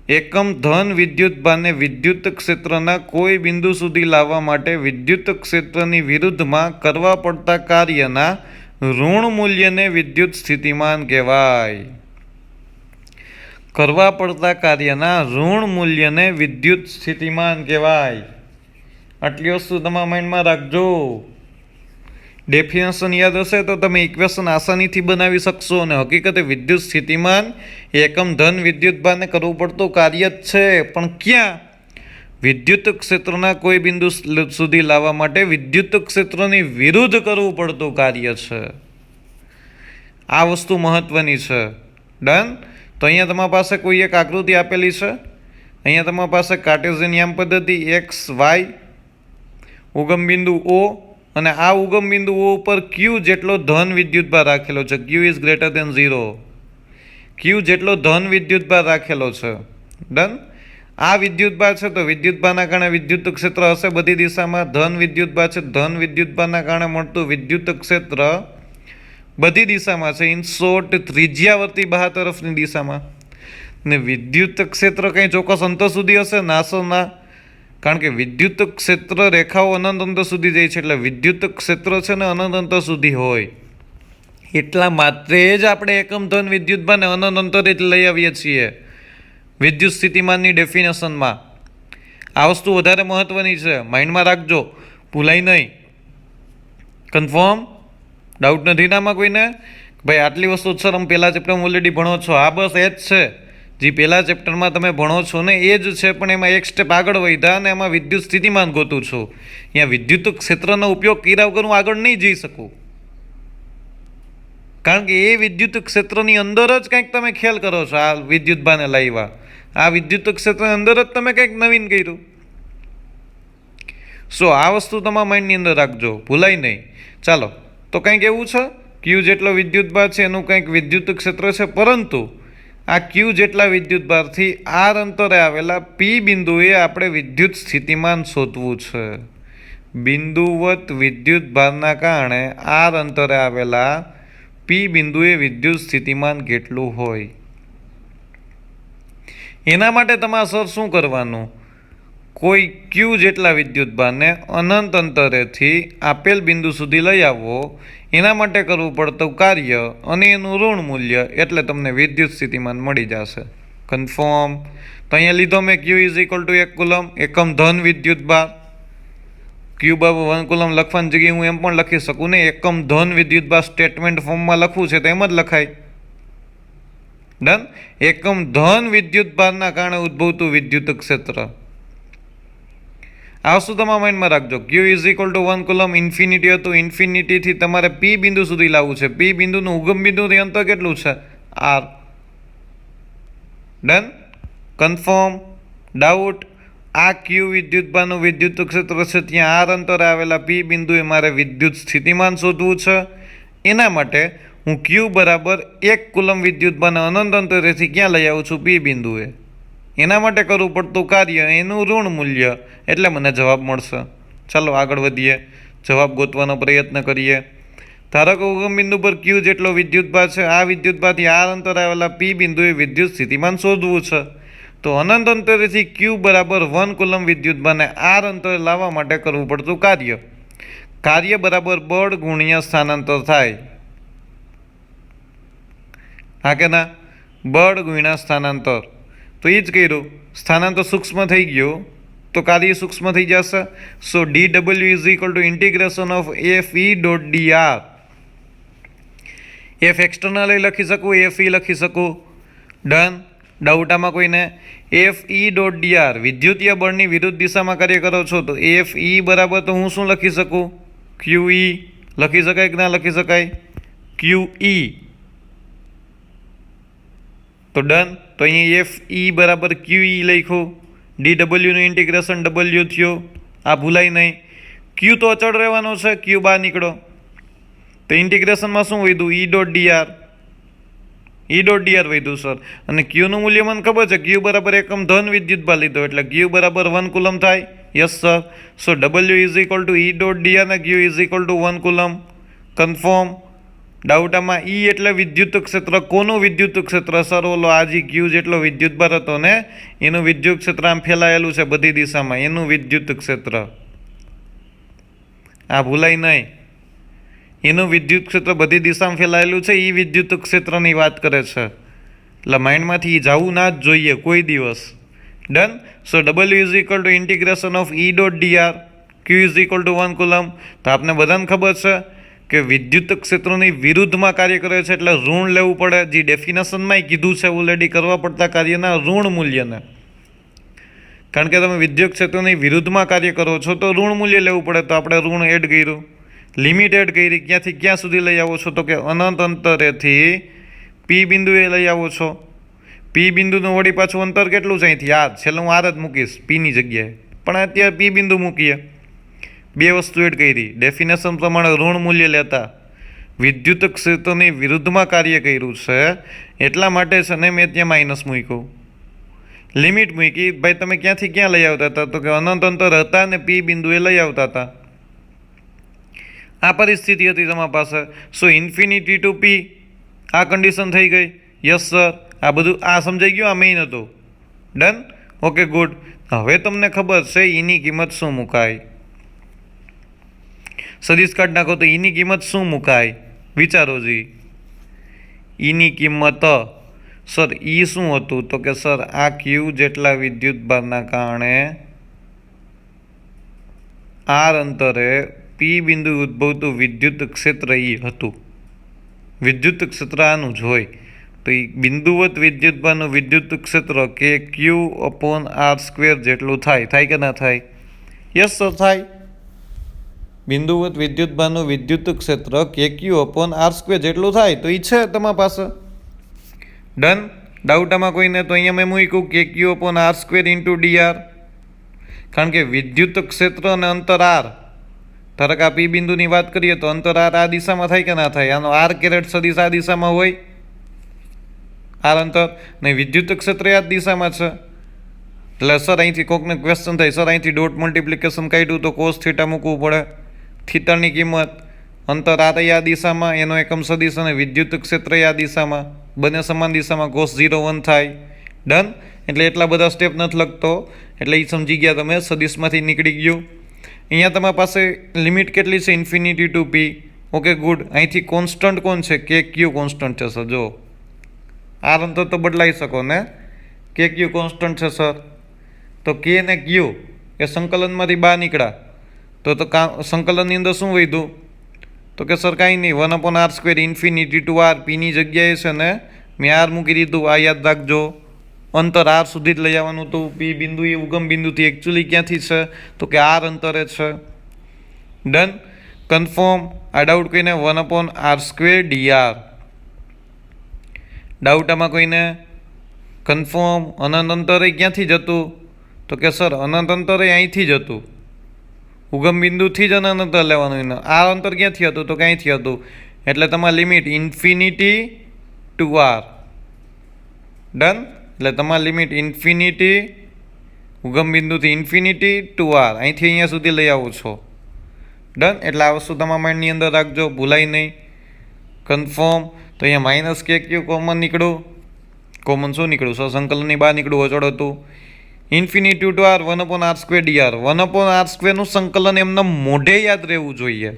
એકમ ધન વિદ્યુત ભારને વિદ્યુત ક્ષેત્રના કોઈ બિંદુ સુધી લાવવા માટે વિદ્યુત ક્ષેત્રની વિરુદ્ધમાં કરવા પડતા કાર્યના ઋણ મૂલ્યને વિદ્યુત સ્થિતિમાન કહેવાય. કરવા પડતા કાર્યના ઋણ મૂલ્યને વિદ્યુત સ્થિતિમાન કહેવાય. આટલી વસ્તુ તમારા માઇન્ડમાં રાખજો. ડેફિનેશન યાદ હશે તો તમે ઇક્વેશન આસાનીથી બનાવી શકશો. અને હકીકતે વિદ્યુત સ્થિતિમાન એકમ ધન વિદ્યુત ભારને કરવું પડતું કાર્ય જ છે, પણ ક્યાં? વિદ્યુત ક્ષેત્રના કોઈ બિંદુ સુધી લાવવા માટે વિદ્યુત ક્ષેત્રની વિરુદ્ધ કરવું પડતું કાર્ય છે. આ વસ્તુ મહત્વની છે. ડન. તો અહીંયા તમારી પાસે કોઈ એક આકૃતિ આપેલી છે. અહીંયા તમારી પાસે કાર્ટેશિયન યામ પદ્ધતિ એક્સ વાય ઉગમ બિંદુ O, અને આ ઉગમ બિંદુ O ઉપર Q જેટલો ધન વિદ્યુતભાર રાખેલો છે. Q is greater than 0. Q જેટલો ધન વિદ્યુતભાર રાખેલો છે. ડન. આ વિદ્યુતભાર છે તો વિદ્યુતભારના કારણે વિદ્યુત ક્ષેત્ર હશે બધી દિશામાં. ધન વિદ્યુતભાર છે, ધન વિદ્યુતભારના કારણે મળતું વિદ્યુત ક્ષેત્ર બધી દિશામાં છે. ઇન શોર્ટ ત્રિજ્યાવર્તી બહાર તરફની દિશામાં. ને વિદ્યુત ક્ષેત્ર કંઈ ચોક્કસ અંત સુધી હશે? ના. કારણ કે વિદ્યુત ક્ષેત્ર રેખાઓ અનંત અંત સુધી જાય છે, એટલે વિદ્યુત ક્ષેત્ર છે ને અનંત અંત સુધી હોય. એટલા માટે જ આપણે એકમ ધન વિદ્યુતભારને અનંત અંતરે જ લઈ આવીએ છીએ વિદ્યુત સ્થિતિમાનની ડેફિનેશનમાં. આ વસ્તુ વધારે મહત્વની છે, માઇન્ડમાં રાખજો, ભૂલાય નહીં. કન્ફર્મ? ડાઉટ નથી ને આમાં કોઈને? ભાઈ આટલી વસ્તુ સર અમે પહેલા ચેપ્ટરમાં ઓલરેડી ભણો છો. હા બસ એ જ છે, જે પહેલા ચેપ્ટરમાં તમે ભણો છો ને એ જ છે, પણ એમાં એક સ્ટેપ આગળ વધ્યા અને એમાં વિદ્યુત સ્થિતિમાન ગોતું છું. અહીંયા વિદ્યુત ક્ષેત્રનો ઉપયોગ કર્યા વગર હું આગળ નહીં જઈ શકું, કારણ કે એ વિદ્યુત ક્ષેત્રની અંદર જ કંઈક તમે ખ્યાલ કરો છો. આ વિદ્યુતભારને લાવ્યા, આ વિદ્યુત ક્ષેત્રની અંદર જ તમે કંઈક નવીન કર્યું. આ વસ્તુ તમારા માઇન્ડની અંદર રાખજો, ભૂલાય નહીં. ચાલો, તો કંઈક એવું છે, Q જેટલો વિદ્યુતભાર છે એનું કંઈક વિદ્યુત ક્ષેત્ર છે, પરંતુ આ Q જેટલા વિદ્યુતભારથી R અંતરે આવેલા P બિંદુએ આપણે વિદ્યુત સ્થિતિમાન શોધવું છે. બિંદુવત વિદ્યુતભારના કારણે R અંતરે આવેલા P બિંદુએ વિદ્યુત સ્થિતિમાન કેટલું હોય? એના માટે તમારે સર શું કરવાનું? કોઈ Q જેટલા વિદ્યુતભારને અનંત અંતરેથી આપેલ બિંદુ સુધી લઈ આવવો, એના માટે કરવું પડતું કાર્ય અને એનું ઋણ મૂલ્ય, એટલે તમને વિદ્યુત સ્થિતિમાન મળી જશે. કન્ફર્મ? તો અહીંયા લીધો મેં Q is equal to 1 coulomb, એકમ ધન વિદ્યુતભાર. Q બરાબર 1 કુલમ લખવાની જગ્યાએ હું એમ પણ લખી શકું ને, એકમ ધન વિદ્યુતભાર સ્ટેટમેન્ટ ફોર્મમાં લખવું છે તો એમ જ લખાય. ડન. એકમ ધન વિદ્યુતભારના કારણે ઉદ્ભવતું વિદ્યુત ક્ષેત્ર. આ વસ્તુ તમારા માઇન્ડમાં રાખજો. Q is equal to 1 coulomb, infinity હતું, ઇન્ફિનિટીથી તમારે P બિંદુ સુધી લાવવું છે. P બિંદુનું ઉગમ બિંદુથી અંતર કેટલું છે? R. ડન. કન્ફર્મ? ડાઉટ? આ Q વિદ્યુતભારનું વિદ્યુત ક્ષેત્ર છે, ત્યાં R અંતરે આવેલા P બિંદુએ મારે વિદ્યુત સ્થિતિમાન શોધવું છે. એના માટે હું Q બરાબર 1 કુલમ વિદ્યુતભારને અનંત અંતરેથી ક્યાં લઈ આવું છું? P બિંદુએ. એના માટે કરવું પડતું કાર્ય એનું ઋણ મૂલ્ય, એટલે મને જવાબ મળશે. ચાલો આગળ વધીએ, જવાબ ગોતવાનો પ્રયત્ન કરીએ. ધારો કે ઉગમ બિંદુ પર Q જેટલો વિદ્યુતભાર છે, આ વિદ્યુતભારથી R અંતરે આવેલા P બિંદુએ વિદ્યુત સ્થિતિમાન શોધવું છે. તો અનંત અંતરેથી Q બરાબર 1 કુલમ વિદ્યુતભારને R અંતરે લાવવા માટે કરવું પડતું કાર્ય બરાબર બળ ગુણ્યા સ્થાનાંતર થાય. હા કે ના? બળ ગુણ્યા સ્થાનાંતર. તો એ જ કર્યું, સ્થાનાંતર સૂક્ષ્મ થઈ ગયું તો કાર્ય સૂક્ષ્મ થઈ જશે. dW is equal two integration of FE dot dr. F external લખી શકું, FE લખી શકું. ડન. ડાઉટ આમાં કોઈને? FE ડોટ dr વિદ્યુતીય બળની વિરુદ્ધ દિશામાં કાર્ય કરો છો, તો FE બરાબર તો હું શું લખી શકું? QE લખી શકાય કે ના લખી શકાય? QE. તો ડન. તો અહીંયા FE બરાબર QE લખ્યું. DWનું ઇન્ટિગ્રેશન W થયું, આ ભૂલાય નહીં. ક્યુ તો અચળ રહેવાનો છે, ક્યુ બહાર નીકળો તો ઇન્ટિગ્રેશનમાં શું વધ્યું? E.dr વધ્યું સર. અને ક્યુનું મૂલ્ય મને ખબર છે, ક્યુ બરાબર એકમ ધન વિદ્યુતભાર લીધો એટલે ક્યુ બરાબર 1 કુલમ થાય. Yes sir. So W is equal to E.dr અને q is equal to 1 coulomb. Confirm. Doubt આમાં E એટલે વિદ્યુત ક્ષેત્ર. કોનું વિદ્યુત ક્ષેત્ર સર? ઓલો આજી ક્યુ જેટલો વિદ્યુતભાર હતો ને એનું વિદ્યુત ક્ષેત્ર આમ ફેલાયેલું છે બધી દિશામાં, એનું વિદ્યુત ક્ષેત્ર. આ ભૂલાય નહીં. એનું વિદ્યુત ક્ષેત્ર બધી દિશામાં ફેલાયેલું છે, એ વિદ્યુત ક્ષેત્રની વાત કરે છે. એટલે માઇન્ડમાંથી જવું ના જ જોઈએ કોઈ દિવસ. Done. So W is equal two integration of E.dr, Q is equal to 1 coulomb. તો આપને બધાને ખબર છે કે વિદ્યુત ક્ષેત્રની વિરુદ્ધમાં કાર્ય કરે છે એટલે ઋણ લેવું પડે. જે ડેફિનેશનમાં કીધું છે ઓલરેડી, કરવા પડતા કાર્યના ઋણ મૂલ્યને. કારણ કે તમે વિદ્યુત ક્ષેત્રની વિરુદ્ધમાં કાર્ય કરો છો તો ઋણ મૂલ્ય લેવું પડે. તો આપણે ઋણ એડ કર્યું, લિમિટ એડ કરી. ક્યાંથી ક્યાં સુધી લઈ આવો છો? તો કે અનંત અંતરેથી P બિંદુએ લઈ આવો છો. P બિંદુનું વળી પાછું અંતર કેટલું છે અહીંથી? R. છેલ્લે હું R જ મૂકીશ Pની જગ્યાએ, પણ અત્યારે P બિંદુ મૂકીએ. બે વસ્તુ એડ કરી. ડેફિનેશન પ્રમાણે ઋણ મૂલ્ય લેતા વિદ્યુત ક્ષેત્રની વિરુદ્ધમાં કાર્ય કર્યું છે એટલા માટે છે ને મેં ત્યાં માઇનસ મૂક્યું, લિમિટ મૂકી. ભાઈ તમે ક્યાંથી ક્યાં લઈ આવતા હતા? તો કે અનંત અંતર હતા ને P બિંદુએ લઈ આવતા હતા. આ પરિસ્થિતિ હતી તમારી પાસે. સો ઇન્ફિનિટી ટુ P આ કન્ડિશન થઈ ગઈ. Yes sir. આ બધું આ સમજાઈ ગયું, આ મેઇન હતું. ડન. Okay good. હવે તમને ખબર છે એની કિંમત શું મુકાય? સદિશ કાઢ નાખો તો એની કિંમત શું મુકાય? વિચારો જી. એની કિંમત સર ઈ શું હતું? તો કે સર આ ક્યુ જેટલા વિદ્યુતભારના કારણે R અંતરે P બિંદુ ઉદ્ભવતું વિદ્યુત ક્ષેત્ર ઈ હતું. વિદ્યુત ક્ષેત્ર આનું જ હોય તો એ બિંદુવત વિદ્યુતભારનું વિદ્યુત ક્ષેત્ર કે ક્યુ અપોન R² જેટલું થાય. થાય કે ના થાય? યસ સર થાય. બિંદુવત વિદ્યુતભારનું વિદ્યુત ક્ષેત્ર કે ક્યુ અપોન R² જેટલું થાય. તો એ છે તમારી પાસે. ડન. ડાઉટ આમાં કોઈને? તો અહીંયા મેં મૂક્યું કે ક્યુ અપોન R² ઇન્ટુ dr. કારણ કે વિદ્યુત ક્ષેત્ર અને અંતર R, ધારો કે આ P બિંદુની વાત કરીએ તો અંતર R આ દિશામાં થાય કે ના થાય? આનો R કેરેટ સદિશ આ દિશામાં હોય, R અંતર, ને વિદ્યુત ક્ષેત્ર આ દિશામાં છે. એટલે સર અહીંથી કોકને ક્વેશ્ચન થાય, સર અહીંથી ડોટ મલ્ટિપ્લિકેશન કાઢ્યું તો કોસ થીટા મૂકવું પડે. થીટાની કિંમત, અંતર R આ દિશામાં, એનો એકમ સદિશ અને વિદ્યુત ક્ષેત્ર આ દિશામાં, બંને સમાન દિશામાં, કોસ 0 1 થાય. ડન. એટલે એટલા બધા સ્ટેપ નથી લખતો, એટલે એ સમજી ગયા તમે. સદિશમાંથી નીકળી ગયું. અહીંયા તમારી પાસે લિમિટ કેટલી છે? Infinity to P. Okay good. અહીંથી કોન્સ્ટન્ટ કોણ છે? કે ક્યુ કોન્સ્ટન્ટ છે સર. જો R અંતર તો બદલાઈ શકો ને, કે ક્યુ કોન્સ્ટન્ટ છે સર. તો કે ને ક્યુ એ સંકલનમાંથી બહાર નીકળ્યા તો સંકલનની અંદર શું વધ્યું? તો કે સર કાંઈ નહીં, 1/R² ઇન્ફિનિટી ટુ R. Pની જગ્યાએ છે ને મેં R મૂકી દીધું. આ યાદ રાખજો. અંતર R સુધી જ લઈ આવવાનું હતું. P બિંદુ એ ઉગમ બિંદુથી એકચ્યુઅલી ક્યાંથી છે? તો કે R અંતરે છે. ડન. કન્ફર્મ. આ ડાઉટ કોઈને? 1/R² dr. ડાઉટ આમાં કોઈને? કન્ફર્મ. અનંત અંતરે ક્યાંથી જતું? તો કે સર અનંત અંતરે અહીંથી જ હતું. ઉગમ બિંદુથી જ અનંત અંતર લેવાનું. આ અંતર ક્યાંથી હતું? તો ક્યાંયથી હતું. એટલે તમારી limit infinity to R. Done. એટલે તમારી લિમિટ ઇન્ફિનિટી, ઉગમ બિંદુથી ઇન્ફિનિટી ટુ R, અહીંથી અહીંયા સુધી લઈ આવો છો. ડન. એટલે આ વસ્તુ તમારા માઇન્ડની અંદર રાખજો, ભૂલાય નહીં. કન્ફર્મ. તો અહીંયા માઇનસ કે ક્યુ કોમન નીકળ્યું. કોમન શું નીકળ્યું? સો સંકલનની બહાર નીકળ્યું, અચળ હતું. Infinity to R 1/R² dr. 1/R² નું સંકલન એમને મોઢે યાદ રહેવું જોઈએ.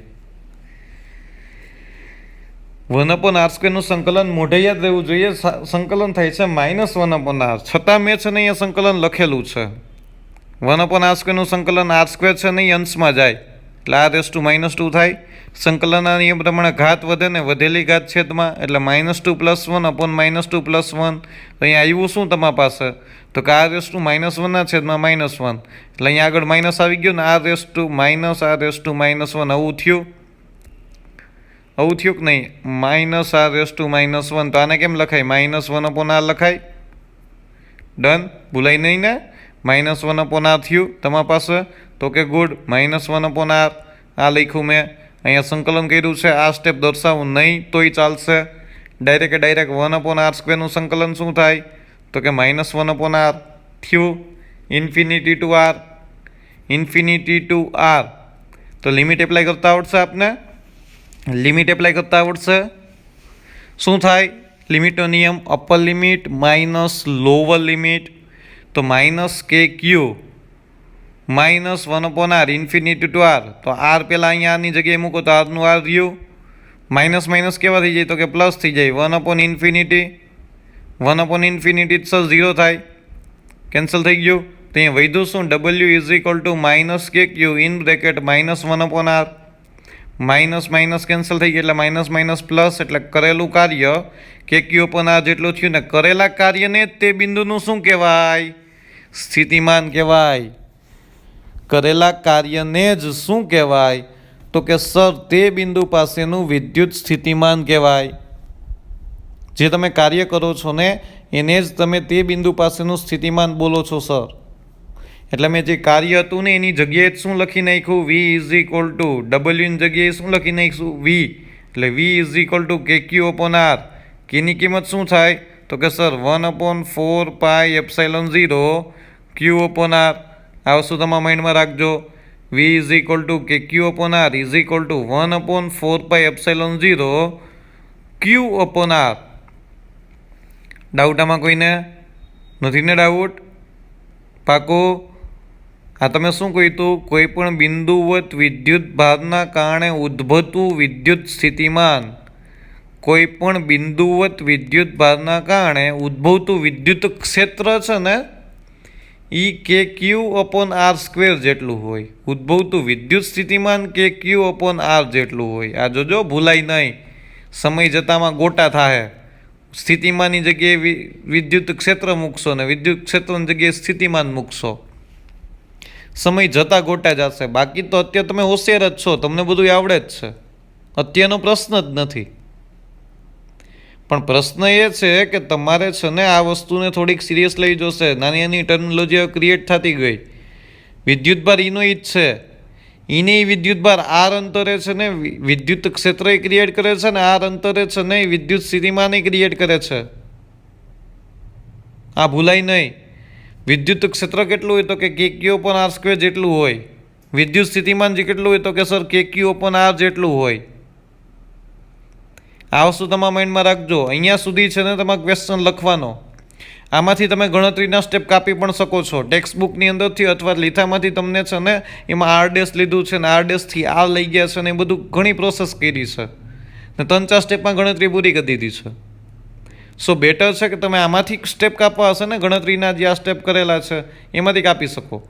1/R² નું સંકલન મોઢે યાદ રહેવું જોઈએ. સંકલન થાય છે -1/R. છતાં મેં છે ને અહીંયા સંકલન લખેલું છે. 1/R² નું સંકલન R² છે ને એ અંશમાં જાય એટલે R⁻² થાય. સંકલનના નિયમ પ્રમાણે ઘાત વધે ને વધેલી ઘાત છેદમાં, એટલે -2 + 1 અપોન -2 + 1. તો અહીંયા આવ્યું શું તમારી પાસે? તો કે R⁻1 ના છેદમાં -1. એટલે અહીંયા આગળ માઇનસ આવી ગયો ને, R⁻1 આવું થયું. આવું થયું કે નહીં? -R⁻1. તો આને કેમ લખાય? -1/R લખાય. ડન. ભૂલાય નહીં ને? -1/r થયું તમારી પાસે? તો કે ગુડ, -1/r આ લખ્યું મેં. અહીંયા સંકલન કર્યું છે, આ સ્ટેપ દર્શાવું નહીં તોય ચાલશે. ડાયરેક્ટ 1/r² નું સંકલન શું થાય? તો કે -1/r થયું. Infinity to r. તો લિમિટ એપ્લાય કરતા આવડશે આપને? લિમિટ એપ્લાય કરતા આવડશે? શું થાય લિમિટનો નિયમ? Upper limit minus lower limit. તો -kq -1/r infinity to r. તો r પહેલાં અહીંયા આની જગ્યાએ મૂકો તો rનું r રહ્યું. માઇનસ માઇનસ કેવા થઈ જાય? તો કે પ્લસ થઈ જાય. 1/∞ સર 0 થાય, કેન્સલ થઈ ગયું. તો અહીંયા વધ્યું શું? w -kq in bracket -1/r. Minus minus cancel થઈ ગયા એટલે માઇનસ પ્લસ. એટલે કરેલું કાર્ય kq/r જેટલું થયું ને કરેલા કાર્યને જ તે બિંદુનું શું કહેવાય? સ્થિતિમાન કહેવાય. કરેલા કાર્યને જ શું કહેવાય? તો કે સર તે બિંદુ પાસેનું વિદ્યુત સ્થિતિમાન કહેવાય. જે તમે કાર્ય કરો છો ને એને જ તમે તે બિંદુ પાસેનું સ્થિતિમાન બોલો છો સર. એટલે મેં જે કાર્ય હતું ને એની જગ્યાએ જ શું લખી નાખ્યું? v ની જગ્યાએ શું લખી નાખીશું? v. એટલે v kq/r. કીની કિંમત શું થાય? તો કે સર 1/4πε0 q/r. આ વસ્તુ તમારા માઇન્ડમાં રાખજો. v kq/r 1/4πε0 q/r. ડાઉટ આમાં કોઈને નથી ને? ડાઉટ પાકું? આ તમે શું કહ્યું હતું? કોઈ પણ બિંદુવત વિદ્યુત ભારના કારણે ઉદ્ભવતું વિદ્યુત સ્થિતિમાન. કોઈ પણ બિંદુવત વિદ્યુત ભારના કારણે ઉદ્ભવતું વિદ્યુત ક્ષેત્ર છે ને એ kq/r² જેટલું હોય. ઉદ્ભવતું વિદ્યુત સ્થિતિમાન kq/r જેટલું હોય. આ જોજો ભૂલાય નહીં, સમય જતામાં ગોટા થાય. સ્થિતિમાનની જગ્યાએ વિદ્યુત ક્ષેત્ર મૂકશો ને વિદ્યુત ક્ષેત્રની જગ્યાએ સ્થિતિમાન મૂકશો, સમય જતા ગોટા જશે. બાકી તો અત્યારે તમે હોશિયાર જ છો, તમને બધું આવડે જ છે, અત્યારનો પ્રશ્ન જ નથી. પણ પ્રશ્ન એ છે કે તમારે છે ને આ વસ્તુને થોડીક સિરિયસ લઈ જોશે. નાની નાની ટર્મિનોલોજી ક્રિએટ થતી ગઈ. વિદ્યુતભાર એનો જ છે, એને વિદ્યુતભાર આર અંતરે છે ને વિદ્યુત ક્ષેત્ર ક્રિએટ કરે છે ને આર અંતરે છે ને વિદ્યુત સ્થિતિમાન ક્રિએટ કરે છે. આ ભૂલાય નહીં. વિદ્યુત ક્ષેત્ર કેટલું હોય? તો કે kq/r² જેટલું હોય. વિદ્યુત સ્થિતિમાન જે કેટલું હોય? તો કે સર kq/r જેટલું હોય. આ વસ્તુ તમારા માઇન્ડમાં રાખજો. અહીંયા સુધી છે ને તમારે ક્વેશ્ચન લખવાનો. આમાંથી તમે ગણતરીના સ્ટેપ કાપી પણ શકો છો ટેક્સ્ટબુકની અંદરથી, અથવા લીથામાંથી તમને છે ને એમાં r' લીધું છે ને r' આ લઈ ગયા છે ને એ બધું ઘણી પ્રોસેસ કરી છે ને 3-4 સ્ટેપમાં ગણતરી પૂરી કરી દીધી છે. સો બેટર છે કે તમે આમાંથી સ્ટેપ કાપવા હશે ને ગણતરીના જે આ સ્ટેપ કરેલા છે એમાંથી કાપી શકો.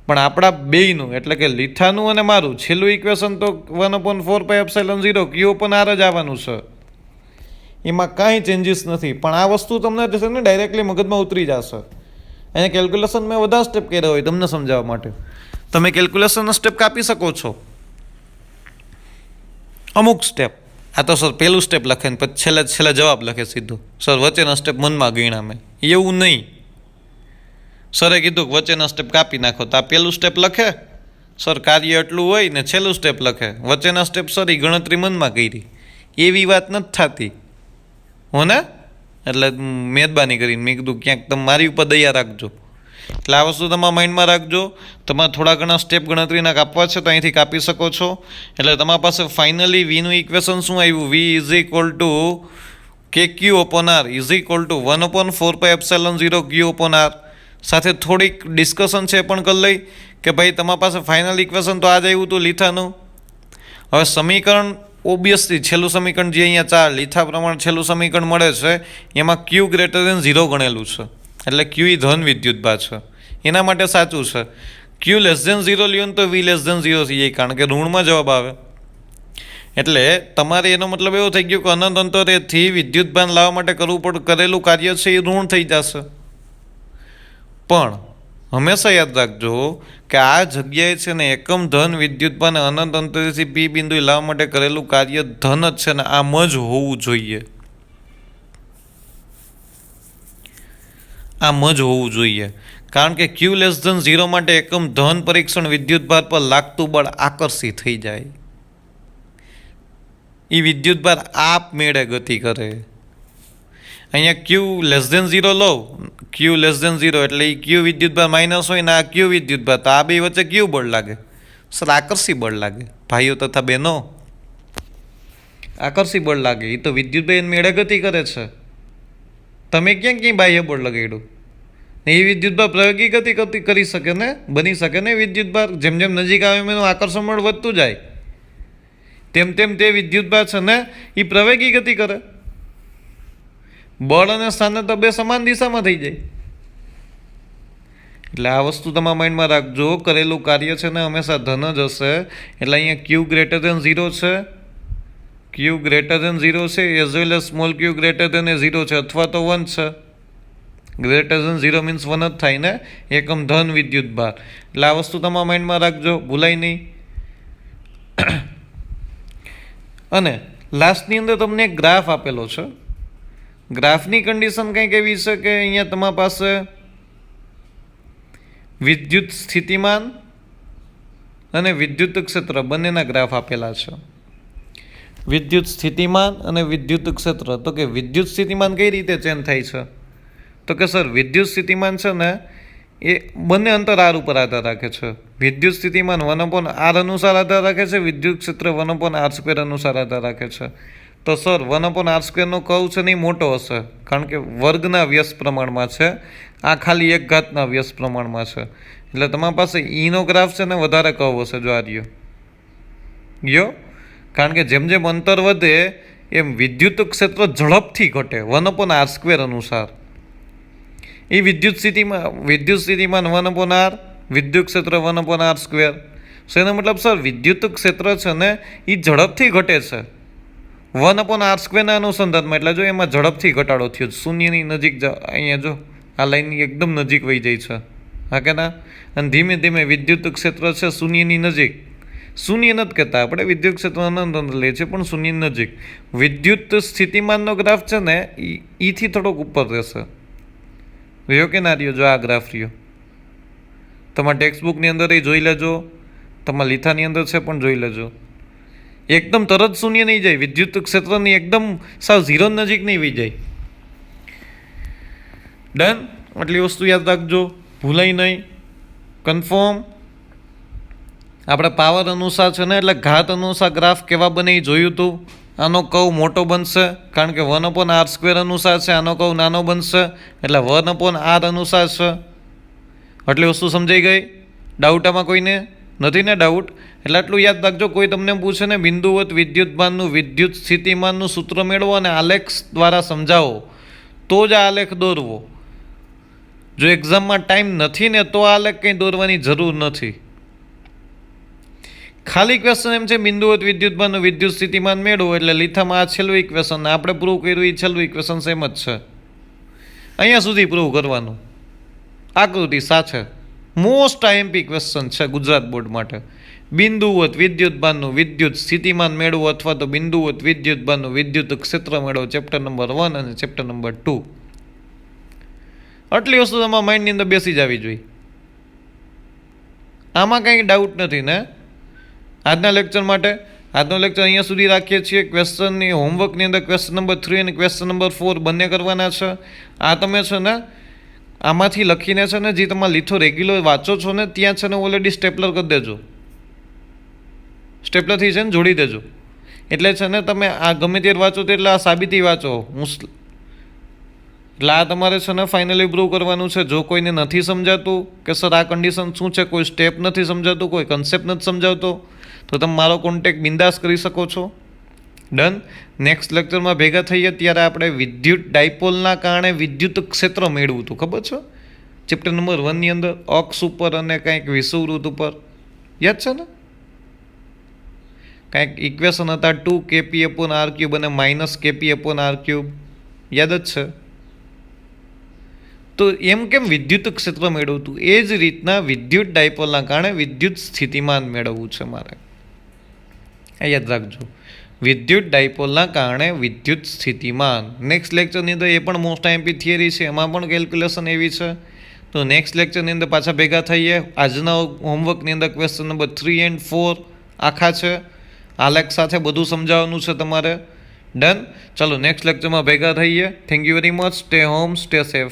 પણ આપણા બેયનું એટલે કે લીથાનું અને મારું છેલ્લું ઇક્વેશન તો 1/4πε0 q/r જ આવવાનું છે. એમાં કાંઈ ચેન્જીસ નથી. પણ આ વસ્તુ તમને છે ને ડાયરેક્ટલી મગજમાં ઉતરી જશે. અહીંયા કેલ્ક્યુલેશન મેં વધારે સ્ટેપ કર્યા હોય તમને સમજાવવા માટે. તમે કેલ્ક્યુલેશનનો સ્ટેપ કાપી શકો છો અમુક સ્ટેપ. આ તો સર પહેલું સ્ટેપ લખે ને પછી છેલ્લે જવાબ લખે સીધો. સર વચ્ચેના સ્ટેપ મનમાં ગણ્યા મેં. એવું નહીં. સરે કીધું કે વચ્ચેના સ્ટેપ કાપી નાખો તો આ પહેલું સ્ટેપ લખે સર કાર્ય એટલું હોય ને છેલ્લું સ્ટેપ લખે. વચ્ચેના સ્ટેપ સર એ ગણતરી મનમાં કરી. એવી વાત નથી થતી હો ને. એટલે મહેરબાની કરીને મેં કીધું ક્યાંક તમે મારી ઉપર દયા રાખજો. એટલે આ વસ્તુ તમારા માઇન્ડમાં રાખજો. તમારે થોડા ઘણા સ્ટેપ ગણતરીના કાપવા છે તો અહીંથી કાપી શકો છો. એટલે તમારા પાસે ફાઇનલી વીનું ઇક્વેશન શું આવ્યું? v kq/r 1/4πε0 q/r. સાથે થોડીક ડિસ્કશન છે પણ કરી લઈ કે ભાઈ તમારા પાસે ફાઇનલ ઇક્વેશન તો આ જ આવ્યું હતું લીથાનું. હવે સમીકરણ ઓબ્વિયસલી છેલ્લું સમીકરણ જે અહીંયા 4 લીથા પ્રમાણે છેલ્લું સમીકરણ મળે છે એમાં q > 0 ગણેલું છે. એટલે q એ ધન વિદ્યુતભાર છે. એના માટે સાચું છે. q <0 લ્યો ને તો v <0 થઈ જાય કારણ કે ઋણમાં જવાબ આવે. એટલે તમારે એનો મતલબ એવો થઈ ગયો કે અનંત અંતરેથી વિદ્યુતભાર લાવવા માટે કરેલું કાર્ય છે એ ઋણ થઈ જશે. પણ હંમેશા યાદ રાખજો કે આ જગ્યાએ છે ને એકમ ધન વિદ્યુતભારને અનંત અંતરેથી પી બિંદુએ લાવવા માટે કરેલું કાર્ય ધન જ છે ને આમ જ હોવું જોઈએ. આમ જ હોવું જોઈએ. કારણ કે ક્યુ લેસ ધન 0 માટે એકમ ધન પરીક્ષણ વિદ્યુતભાર પર લાગતું બળ આકર્ષિત થઈ જાય. એ વિદ્યુતભાર આપમેળે ગતિ કરે. અહીંયા ક્યુ લેસ ધેન 0 લો, ક્યુ લેસ ધેન 0 એટલે એ ક્યુ વિદ્યુતભાર માઇનસ હોય ને આ ક્યુ વિદ્યુતભાર, તો આ બે વચ્ચે ક્યુ બળ લાગે? સર આકર્ષી બળ લાગે. ભાઈઓ તથા બહેનો, આકર્ષી બળ લાગે. એ તો વિદ્યુતભાઈ મેળે ગતિ કરે છે. તમે ક્યાં બાહ્ય બળ લગાડ્યું? એ વિદ્યુતભાર પ્રયોગી ગતિ કરી શકે ને, બની શકે ને વિદ્યુતભાર. જેમ જેમ નજીક આવે એમ એનું આકર્ષણ બળ વધતું જાય, તેમ તેમ તે વિદ્યુતભાર છે ને એ પ્રવેગી ગતિ કરે. બળ અને સ્થાન તો બે સમાન દિશામાં થઈ જાય. એટલે આ વસ્તુ તમારા માઇન્ડમાં રાખજો. કરેલું કાર્ય છે ને હંમેશા ધન જ હશે. એટલે અહીંયા ક્યુ ગ્રેટર ધેન 0 છે, ક્યુ ગ્રેટર ધેન 0 છે, એઝ વેલ એઝ સ્મોલ ક્યુ ગ્રેટર ધેન 0 છે, અથવા તો 1 છે. ગ્રેટર ધેન 0 મીન્સ 1 જ થાય ને, એકમ ધન વિદ્યુતભાર. એટલે આ વસ્તુ તમારા માઇન્ડમાં રાખજો, ભૂલાય નહીં. અને લાસ્ટની અંદર તમને એક ગ્રાફ આપેલો છે. ગ્રાફની કન્ડિશન કંઈક એવી છે કે અહીંયા તમારી પાસે વિદ્યુત સ્થિતિમાન અને વિદ્યુત ક્ષેત્ર બંનેના ગ્રાફ આપેલા છે. વિદ્યુત સ્થિતિમાન અને વિદ્યુત ક્ષેત્ર. તો કે વિદ્યુત સ્થિતિમાન કઈ રીતે ચેન્જ થાય છે? તો કે સર વિદ્યુત સ્થિતિમાન છે ને એ બંને અંતર આર ઉપર આધાર રાખે છે. વિદ્યુત સ્થિતિમાન 1/r અનુસાર આધાર રાખે છે, વિદ્યુત ક્ષેત્ર 1/r² અનુસાર આધાર રાખે છે. તો સર 1/r² કર્વ છે ને એ મોટો હશે, કારણ કે વર્ગના વ્યસ્ત પ્રમાણમાં છે. આ ખાલી એક ઘાતના વ્યસ્ત પ્રમાણમાં છે. એટલે તમારી પાસે ઈનો ગ્રાફ છે ને વધારે કર્વ હશે. જો આ રહ્યો, કારણ કે જેમ જેમ અંતર વધે એમ વિદ્યુત ક્ષેત્ર ઝડપથી ઘટે 1/r² અનુસાર. એ વિદ્યુત સ્થિતિમાન 1/r, વિદ્યુત ક્ષેત્ર 1/r². સો એનો મતલબ સર વિદ્યુત ક્ષેત્ર છે ને એ ઝડપથી ઘટે છે 1/r² અનુસંધાનમાં. એટલે જો એમાં ઝડપથી ઘટાડો થયો, શૂન્યની નજીક. અહીંયા જો આ લાઈનની એકદમ નજીક વહી જાય છે, હા કે ના? અને ધીમે ધીમે વિદ્યુત ક્ષેત્ર છે શૂન્યની નજીક. શૂન્ય નથી કહેતા આપણે, વિદ્યુત ક્ષેત્ર અનંત લે છે પણ શૂન્યની નજીક. વિદ્યુત સ્થિતિમાનનો ગ્રાફ છે ને ઈથી થોડોક ઉપર રહેશે. રહ્યો કે ના રહ્યો? જો આ ગ્રાફ રહ્યો, તમારા ટેક્સ્ટબુકની અંદર એ જોઈ લેજો, તમારા લીથાની અંદર છે પણ જોઈ લેજો. એકદમ તરત શૂન્ય નહીં જાય, વિદ્યુત ક્ષેત્રની એકદમ સાવ 0 નજીક નહીં વહી જાય. ડન? આટલી વસ્તુ યાદ રાખજો, ભૂલાય નહીં. કન્ફર્મ? આપણે પાવર અનુસાર છે ને એટલે ઘાત અનુસાર ગ્રાફ કેવા બને એ જોયું હતું. આનો કર્વ મોટો બનશે કારણ કે 1/r² અનુસાર છે, આનો કર્વ નાનો બનશે એટલે 1/r અનુસાર છે. આટલી વસ્તુ સમજાઈ ગઈ? ડાઉટ આમાં કોઈને નથી ને? ડાઉટ? એટલે આટલું યાદ રાખજો. કોઈ તમને પૂછે ને બિંદુવત વિદ્યુતભારનું વિદ્યુત સ્થિતિમાનનું સૂત્ર મેળવો અને આલેખ દ્વારા સમજાવો તો જ આ આલેખ દોરવો. જો એક્ઝામમાં ટાઈમ નથી ને તો આ આલેખ કંઈ દોરવાની જરૂર નથી. ખાલી ક્વેશ્ચન એમ છે બિંદુવત વિદ્યુતભારનું વિદ્યુત સ્થિતિમાન મેળવો એટલે લીથામાં આ છેલ્લું ઇક્વેશન, આપણે પ્રૂવ કર્યું એ છેલ્લું ઇક્વેશન સેમ જ છે. અહીંયા સુધી પ્રૂવ કરવાનું. આકૃતિ સાથે મોસ્ટ આઈએમપી ક્વેશ્ચન છે ગુજરાત બોર્ડ માટે. બિંદુવત વિદ્યુતભારનું વિદ્યુત સ્થિતિમાન મેળવો અથવા તો બિંદુવત વિદ્યુતભારનું વિદ્યુત ક્ષેત્ર મેળવો, ચેપ્ટર નંબર 1 અને ચેપ્ટર નંબર 2. આટલી વસ્તુ તમારા માઇન્ડની અંદર બેસી જ આવી જોઈએ. આમાં કંઈ ડાઉટ નથી ને? આજના લેક્ચર માટે આજનો લેક્ચર અહીંયા સુધી રાખીએ છીએ. ક્વેશ્ચનની હોમવર્કની અંદર ક્વેશ્ચન નંબર 3 અને ક્વેશ્ચન નંબર 4 બંને કરવાના છે. આ તમે છે ને આમાંથી લખીને છે ને જે તમારે લીથો રેગ્યુલર વાંચો છો ને ત્યાં છે ને ઓલરેડી સ્ટેપલર કરી દેજો. સ્ટેપલરથી છે ને જોડી દેજો. એટલે છે ને તમે આ ગમે ત્યારે વાંચો તો એટલે આ સાબિતી વાંચો. એટલે આ તમારે છે ને ફાઇનલી પ્રૂવ કરવાનું છે. જો કોઈને નથી સમજાતું કે સર આ કન્ડિશન શું છે, કોઈ સ્ટેપ નથી સમજાતું, કોઈ કન્સેપ્ટ નથી સમજાવતો, તો તમે મારો કોન્ટેક્ટ બિંદાસ કરી શકો છો. ડન? નેક્સ્ટ લેક્ચરમાં ભેગા થઈએ ત્યારે આપણે વિદ્યુત ડાયપોલના કારણે વિદ્યુત ક્ષેત્ર મેળવું હતું, ખબર છે? ચેપ્ટર નંબર 1 ની અંદર અક્ષ ઉપર અને કંઈક વિષુવવૃત્ત ઉપર. યાદ છે ને? કંઈક ઇક્વેશન હતા 2kp/r³ અને -kp/r³. યાદ જ છે? તો એમ કેમ વિદ્યુત ક્ષેત્ર મેળવવું હતું? એ જ રીતના વિદ્યુત ડાયપોલના કારણે વિદ્યુત સ્થિતિમાન મેળવવું છે મારે. આ યાદ રાખજો. વિદ્યુત ડાયપોલના કારણે વિદ્યુત સ્થિતિમાન. નેક્સ્ટ લેક્ચરની અંદર એ પણ મોસ્ટ આઈએમપી થિયરી છે, એમાં પણ કેલ્ક્યુલેશન એવી છે. તો નેક્સ્ટ લેક્ચરની અંદર પાછા ભેગા થઈએ. આજના હોમવર્કની અંદર ક્વેશ્ચન નંબર 3 and 4 આખા છે, આલેખ સાથે બધું સમજાવવાનું છે તમારે. ડન. ચાલો નેક્સ્ટ લેક્ચરમાં ભેગા થઈએ. Thank you very much. Stay home, stay safe.